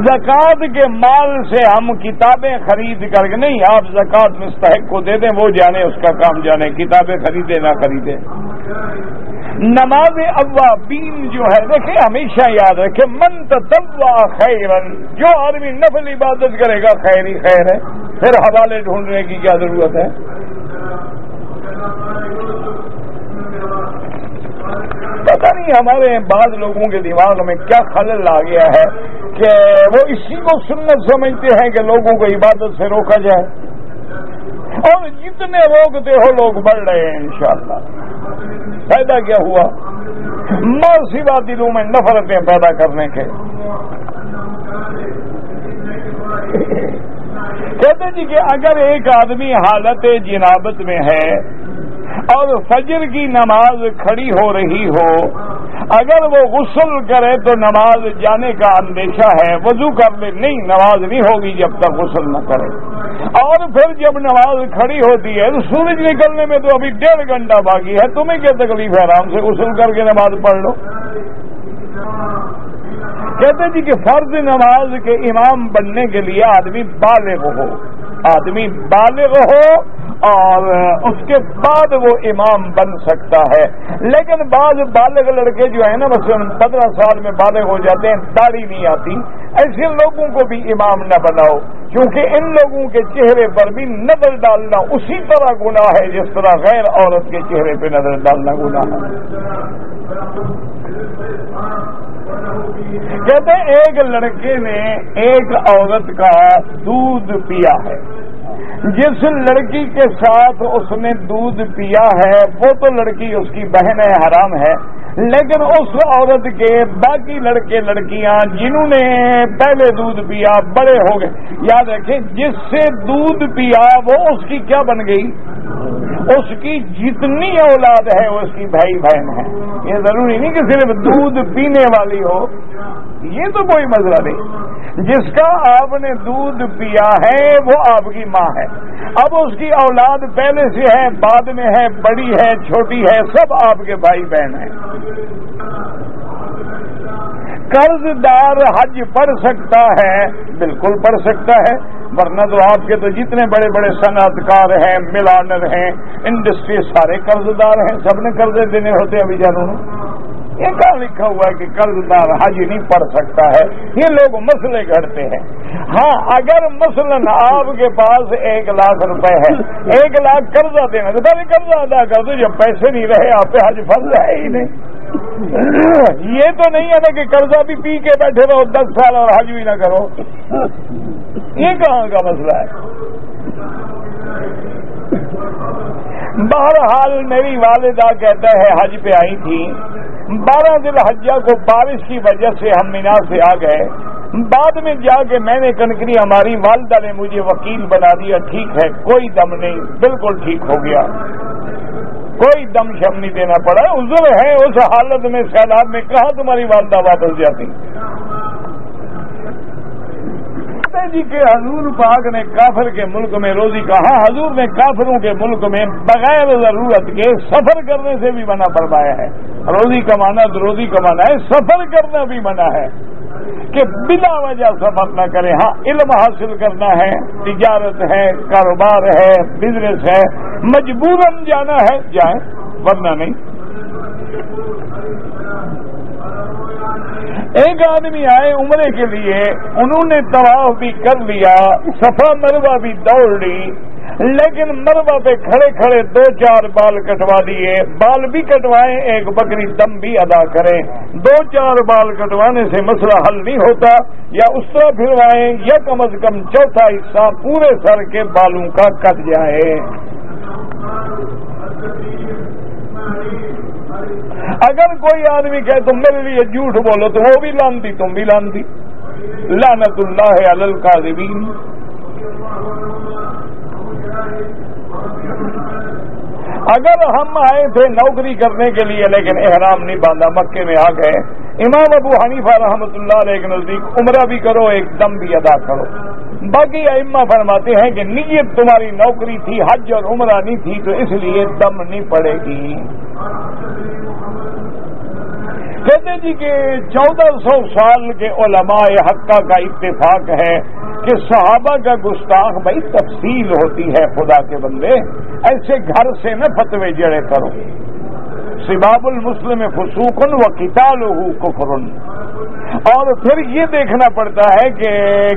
زکوٰۃ کے مال سے ہم کتابیں خرید کر کے نہیں، آپ زکوٰۃ مستحق کو دے دیں، وہ جانے، اس کا کام جانے، کتابیں خریدے نہ خریدے. نماز اوابین جو ہے، دیکھیں ہمیشہ یاد رکھیں، من تطوع خیرا، جو آدمی نفل عبادت کرے گا خیر ہی خیر ہے. پھر حوالے ڈھونڈنے کی کیا ضرورت ہے؟ پتہ نہیں ہمارے بعض لوگوں کے دماغ میں کیا خلل آ گیا ہے کہ وہ اسی کو سنت سمجھتے ہیں کہ لوگوں کو عبادت سے روکا جائے، اور جتنے روکتے ہو لوگ بڑھ رہے ہیں انشاءاللہ. فائدہ کیا ہوا؟ ماں سوا دلوں میں نفرتیں پیدا کرنے کے. کہتے جی کہ اگر ایک آدمی حالت جنابت میں ہے اور فجر کی نماز کھڑی ہو رہی ہو، اگر وہ غسل کرے تو نماز جانے کا اندیشہ ہے، وضو کر لے، نہیں نماز نہیں ہوگی جب تک غسل نہ کرے. اور پھر جب نماز کھڑی ہوتی ہے تو سورج نکلنے میں تو ابھی 1.5 گھنٹہ باقی ہے، تمہیں کیا تکلیف ہے؟ آرام سے غسل کر کے نماز پڑھ لو. کہتے جی کہ فرض نماز کے امام بننے کے لیے آدمی بالغ ہو، آدمی بالغ ہو اور اس کے بعد وہ امام بن سکتا ہے. لیکن بعض بالغ لڑکے جو ہیں نا، مثلا 15 سال میں بالغ ہو جاتے ہیں، داڑھی نہیں آتی، ایسے لوگوں کو بھی امام نہ بناؤ، کیونکہ ان لوگوں کے چہرے پر بھی نظر ڈالنا اسی طرح گناہ ہے جس طرح غیر عورت کے چہرے پہ نظر ڈالنا گناہ ہے. کہتے ہیں ایک لڑکے نے ایک عورت کا دودھ پیا ہے. جس لڑکی کے ساتھ اس نے دودھ پیا ہے وہ تو لڑکی اس کی بہن ہے، حرام ہے. لیکن اس عورت کے باقی لڑکے لڑکیاں جنہوں نے پہلے دودھ پیا بڑے ہو گئے، یاد رکھیں جس سے دودھ پیا وہ اس کی کیا بن گئی؟ اس کی جتنی اولاد ہے وہ اس کی بھائی بہن ہے. یہ ضروری نہیں کہ صرف دودھ پینے والی ہو، یہ تو کوئی مسئلہ نہیں. جس کا آپ نے دودھ پیا ہے وہ آپ کی ماں ہے. اب اس کی اولاد پہلے سے ہے، بعد میں ہے، بڑی ہے، چھوٹی ہے، سب آپ کے بھائی بہن ہیں. قرض دار حج پڑھ سکتا ہے؟ بالکل پڑھ سکتا ہے، ورنہ تو آپ کے تو جتنے بڑے بڑے صنعت کار ہیں، ملانر ہیں، انڈسٹری، سارے قرض دار ہیں، سب نے قرضے دینے ہوتے ہیں بیچاروں نے. یہ کہاں لکھا ہوا ہے کہ قرض دار حج نہیں پڑھ سکتا ہے؟ یہ لوگ مسئلے گھڑتے ہیں. ہاں اگر مثلا آپ کے پاس 1 لاکھ روپے ہے، 1 لاکھ قرضہ دینا تو پہلے قرضہ ادا کر دو، جب پیسے نہیں رہے آپ پہ حج فرض ہے ہی نہیں. یہ تو نہیں ہے نا کہ قرضہ بھی پی کے بیٹھے رہو 10 سال اور حج بھی نہ کرو. یہ کہاں کا مسئلہ ہے؟ بہرحال میری والدہ کہتا ہے حج پہ آئی تھی، 12 ذی الحجہ کو بارش کی وجہ سے ہم مینا سے آ گئے. بعد میں جا کے میں نے کنکری، ہماری والدہ نے مجھے وکیل بنا دیا. ٹھیک ہے، کوئی دم نہیں، بالکل ٹھیک ہو گیا، کوئی دم شم نہیں دینا پڑا. عذر ہے، اس حالت میں سیلاب میں کہاں تمہاری والدہ واپس جاتی؟ جی کہ حضور پاک نے کافر کے ملک میں روزی کہا، حضور نے کافروں کے ملک میں بغیر ضرورت کے سفر کرنے سے بھی منع فرمایا ہے. روزی کمانا تو روزی کمانا ہے، سفر کرنا بھی منع ہے کہ بلا وجہ سفر نہ کریں. ہاں علم حاصل کرنا ہے، تجارت ہے، کاروبار ہے، بزنس ہے، مجبوراً جانا ہے جائیں، ورنہ نہیں. ایک آدمی آئے عمرے کے لیے، انہوں نے طواف بھی کر لیا، صفا مروہ بھی دوڑ لی. لیکن مروا پہ کھڑے کھڑے 2-4 بال کٹوا دیے، بال بھی کٹوائیں، ایک بکری دم بھی ادا کریں، 2-4 بال کٹوانے سے مسئلہ حل نہیں ہوتا، یا اس طرح پھروائیں یا کم از کم چوتھا حصہ پورے سر کے بالوں کا کٹ جائے۔ اگر کوئی آدمی کہے تم میرے لیے جھوٹ بولو تو وہ بھی لانتی، تم بھی لانتی، لعنت اللہ علی الکاذبین۔ اگر ہم آئے تھے نوکری کرنے کے لیے لیکن احرام نہیں باندھا، مکے میں آ گئے، امام ابو حنیفہ رحمۃ اللہ علیہ کے نزدیک عمرہ بھی کرو، ایک دم بھی ادا کرو۔ باقی ائمہ فرماتے ہیں کہ نیت تمہاری نوکری تھی، حج اور عمرہ نہیں تھی، تو اس لیے دم نہیں پڑے گی۔ کہتے جی کہ 1400 سال کے علماء حقہ کا اتفاق ہے کہ صحابہ کا گستاخ بھائی تفصیل ہوتی ہے، خدا کے بندے ایسے گھر سے نہ فتوے جڑے کرو۔ سباب المسلم فسوق و قتالہ کفر، اور پھر یہ دیکھنا پڑتا ہے کہ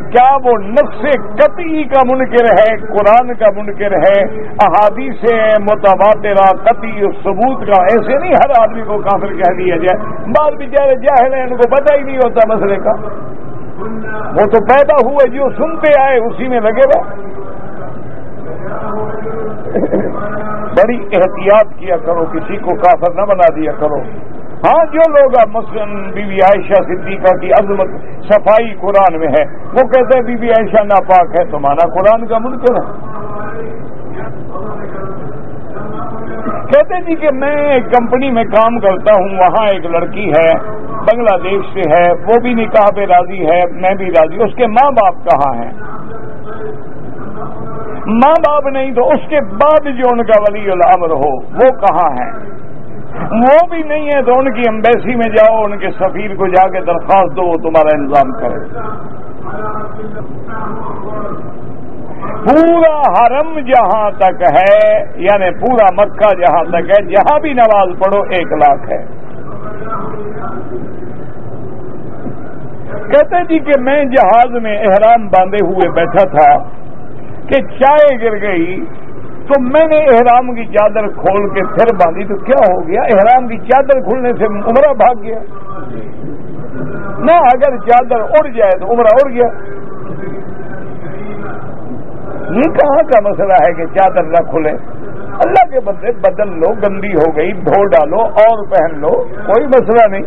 کیا وہ نص قطعی کا منکر ہے، قرآن کا منکر ہے، احادیث متواترہ قطعی ثبوت کا۔ ایسے نہیں ہر آدمی کو کافر کہہ دیا جائے، بعض بیچارے جاہل ہیں، ان کو پتہ ہی نہیں ہوتا مسئلے کا، وہ تو پیدا ہوئے جو سنتے آئے اسی میں لگے رہے۔ بڑی احتیاط کیا کرو، کسی کو کافر نہ بنا دیا کرو۔ ہاں جو لوگ مثلا بی بی عائشہ صدیقہ کی عظمت صفائی قرآن میں ہے، وہ کہتے ہیں بی بی عائشہ ناپاک ہے، تو مانا قرآن کا منکر ہے۔ کہتے جی کہ میں ایک کمپنی میں کام کرتا ہوں، وہاں ایک لڑکی ہے، بنگلہ دیش سے ہے، وہ بھی نکاح پہ راضی ہے، میں بھی راضی، اس کے ماں باپ کہاں ہیں؟ ماں باپ نہیں تو اس کے بعد جو ان کا ولی الامر ہو وہ کہاں ہے؟ وہ بھی نہیں ہے تو ان کی ایمبیسی میں جاؤ، ان کے سفیر کو جا کے درخواست دو، وہ تمہارا انتظام کرے۔ پورا حرم جہاں تک ہے، یعنی پورا مکہ جہاں تک ہے، جہاں بھی نماز پڑھو 1 لاکھ ہے۔ کہتے جی کہ میں جہاز میں احرام باندھے ہوئے بیٹھا تھا کہ چائے گر گئی، تو میں نے احرام کی چادر کھول کے پھر باندھی، تو کیا ہو گیا؟ احرام کی چادر کھلنے سے عمرہ بھاگ گیا؟ نہ، اگر چادر اڑ جائے تو عمرہ اڑ گیا۔ یہ کہاں کا مسئلہ ہے کہ چادر نہ کھلے؟ اللہ کے بندے بدل لو، گندی ہو گئی دھو ڈالو اور پہن لو، کوئی مسئلہ نہیں۔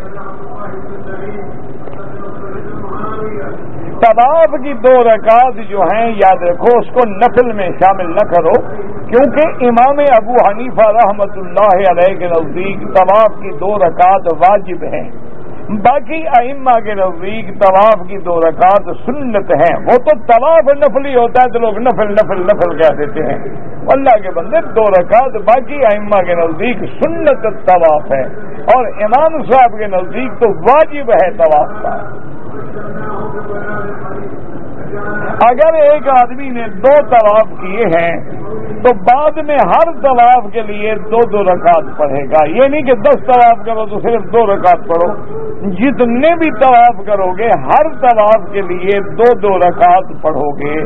طواف کی 2 رکعت جو ہیں یاد رکھو، اس کو نفل میں شامل نہ کرو، کیونکہ امام ابو حنیفہ رحمۃ اللہ علیہ کے نزدیک طواف کی 2 رکعت واجب ہیں، باقی ائمہ کے نزدیک طواف کی 2 رکعت سنت ہیں۔ وہ تو طواف نفلی ہوتا ہے تو لوگ نفل نفل نفل کہہ دیتے ہیں، اللہ کے بندے 2 رکعت باقی ائمہ کے نزدیک سنت طواف ہے، اور امام صاحب کے نزدیک تو واجب ہے طواف کا۔ اگر ایک آدمی نے 2 طواف کیے ہیں تو بعد میں ہر طواف کے لیے 2 رکعت پڑھے گا، یہ نہیں کہ 10 طواف کرو تو صرف 2 رکعت پڑھو، جتنے بھی طواف کرو گے ہر طواف کے لیے 2 رکعت پڑھو گے۔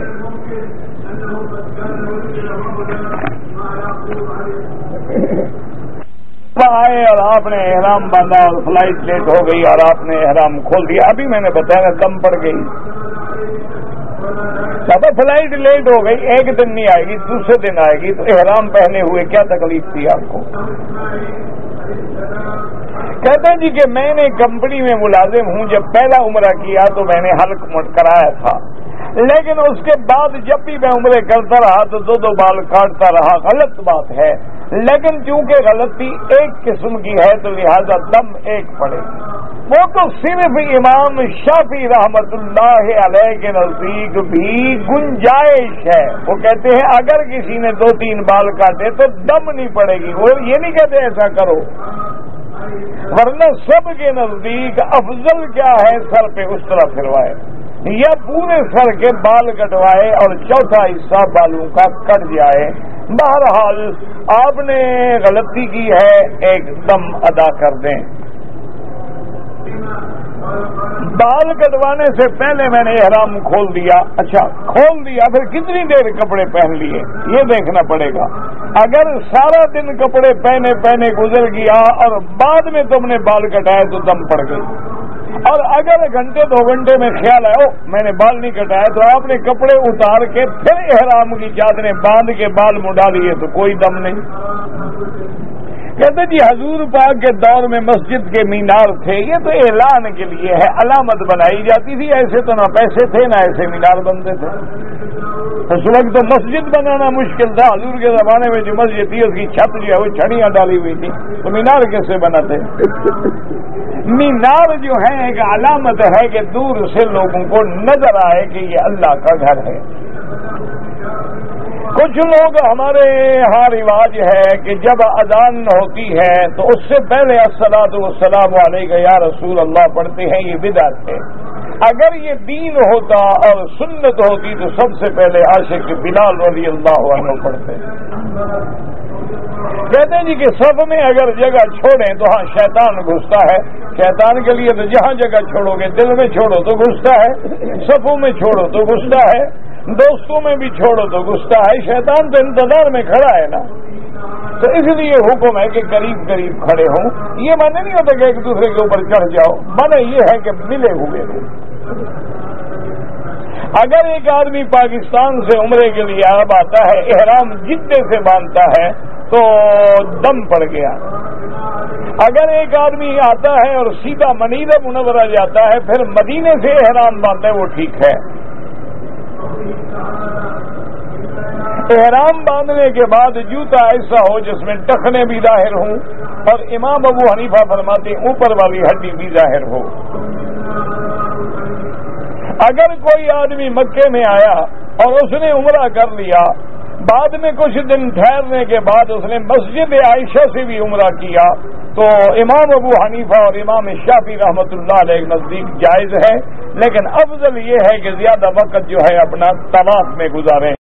آئے اور آپ نے احرام باندھا اور فلائٹ لیٹ ہو گئی اور آپ نے احرام کھول دیا، ابھی میں نے بتایا دم پڑ گئی، فلائٹ لیٹ ہو گئی، 1 دن نہیں آئے گی، دوسرے دن آئے گی، تو احرام پہنے ہوئے کیا تکلیف تھی آپ کو؟ کہتے ہیں جی کہ میں نے کمپنی میں ملازم ہوں، جب پہلا عمرہ کیا تو میں نے حلق کرایا تھا، لیکن اس کے بعد جب بھی میں عمرے کرتا رہا تو 2 بال کاٹتا رہا۔ غلط بات ہے، لیکن چونکہ غلطی ایک قسم کی ہے تو لہذا دم ایک پڑے۔ وہ تو صرف امام شافعی رحمت اللہ علیہ کے نزدیک بھی گنجائش ہے، وہ کہتے ہیں اگر کسی نے 2-3 بال کاٹے تو دم نہیں پڑے گی، وہ یہ نہیں کہتے ایسا کرو، ورنہ سب کے نزدیک افضل کیا ہے سر پہ اس طرح پھروائے یا پورے سر کے بال کٹوائے اور چوتھا حصہ بالوں کا کٹ جائے۔ بہرحال آپ نے غلطی کی ہے، ایک دم ادا کر دیں۔ بال کٹوانے سے پہلے میں نے احرام کھول دیا. اچھا کھول دیا, پھر کتنی دیر کپڑے پہن لیے یہ دیکھنا پڑے گا. اگر سارا دن کپڑے پہنے گزر گیا اور بعد میں تم نے بال کٹائے تو دم پڑ گئی. اور اگر گھنٹے 2 گھنٹے میں خیال آیا میں نے بال نہیں کٹایا تو آپ نے کپڑے اتار کے پھر احرام کی چادریں باندھ کے بال مڈا لیے تو کوئی دم نہیں. کہتے جی حضور پاک کے دور میں مسجد کے مینار تھے, یہ تو اعلان کے لیے ہے, علامت بنائی جاتی تھی. ایسے تو نہ پیسے تھے نہ ایسے مینار بنتے تھے. اس وقت تو مسجد بنانا مشکل تھا. حضور کے زمانے میں جو مسجد تھی اس کی چھت جو ہے وہ چھڑیاں ڈالی ہوئی تھی, تو مینار کیسے بناتے؟ مینار جو ہے ایک علامت ہے کہ دور سے لوگوں کو نظر آئے کہ یہ اللہ کا گھر ہے. کچھ لوگ ہمارے یہاں رواج ہے کہ جب اذان ہوتی ہے تو اس سے پہلے الصلاۃ والسلام علیک یا رسول اللہ پڑھتے ہیں, یہ بدعت ہے. اگر یہ دین ہوتا اور سنت ہوتی تو سب سے پہلے عاشق بلال رضی اللہ عنہ پڑھتے. کہتے ہیں جی کہ صف میں اگر جگہ چھوڑیں تو ہاں شیطان گھستا ہے. شیطان کے لیے تو جہاں جگہ چھوڑو گے, دل میں چھوڑو تو گھستا ہے, صفوں میں چھوڑو تو گھستا ہے, دوستوں میں بھی چھوڑو تو گھستا ہے. شیطان تو انتظار میں کھڑا ہے نا. تو اس لیے حکم ہے کہ قریب قریب کھڑے ہوں. یہ معنی نہیں ہوتا کہ ایک دوسرے کے اوپر چڑھ جاؤ, معنی یہ ہے کہ ملے ہوئے ہوں. اگر ایک آدمی پاکستان سے عمرے کے لیے اب آتا ہے, احرام جدے سے باندھتا ہے تو دم پڑ گیا. اگر ایک آدمی آتا ہے اور سیدھا مدینہ منورہ جاتا ہے پھر مدینے سے احرام باندھتا ہے وہ ٹھیک ہے. احرام باندھنے کے بعد جوتا ایسا ہو جس میں ٹخنے بھی ظاہر ہوں, اور امام ابو حنیفہ فرماتے ہیں اوپر والی ہڈی بھی ظاہر ہو. اگر کوئی آدمی مکے میں آیا اور اس نے عمرہ کر لیا, بعد میں کچھ دن ٹھہرنے کے بعد اس نے مسجد عائشہ سے بھی عمرہ کیا, تو امام ابو حنیفہ اور امام شافعی رحمۃ اللہ علیہ نزدیک جائز ہے. لیکن افضل یہ ہے کہ زیادہ وقت جو ہے اپنا طواف میں گزاریں.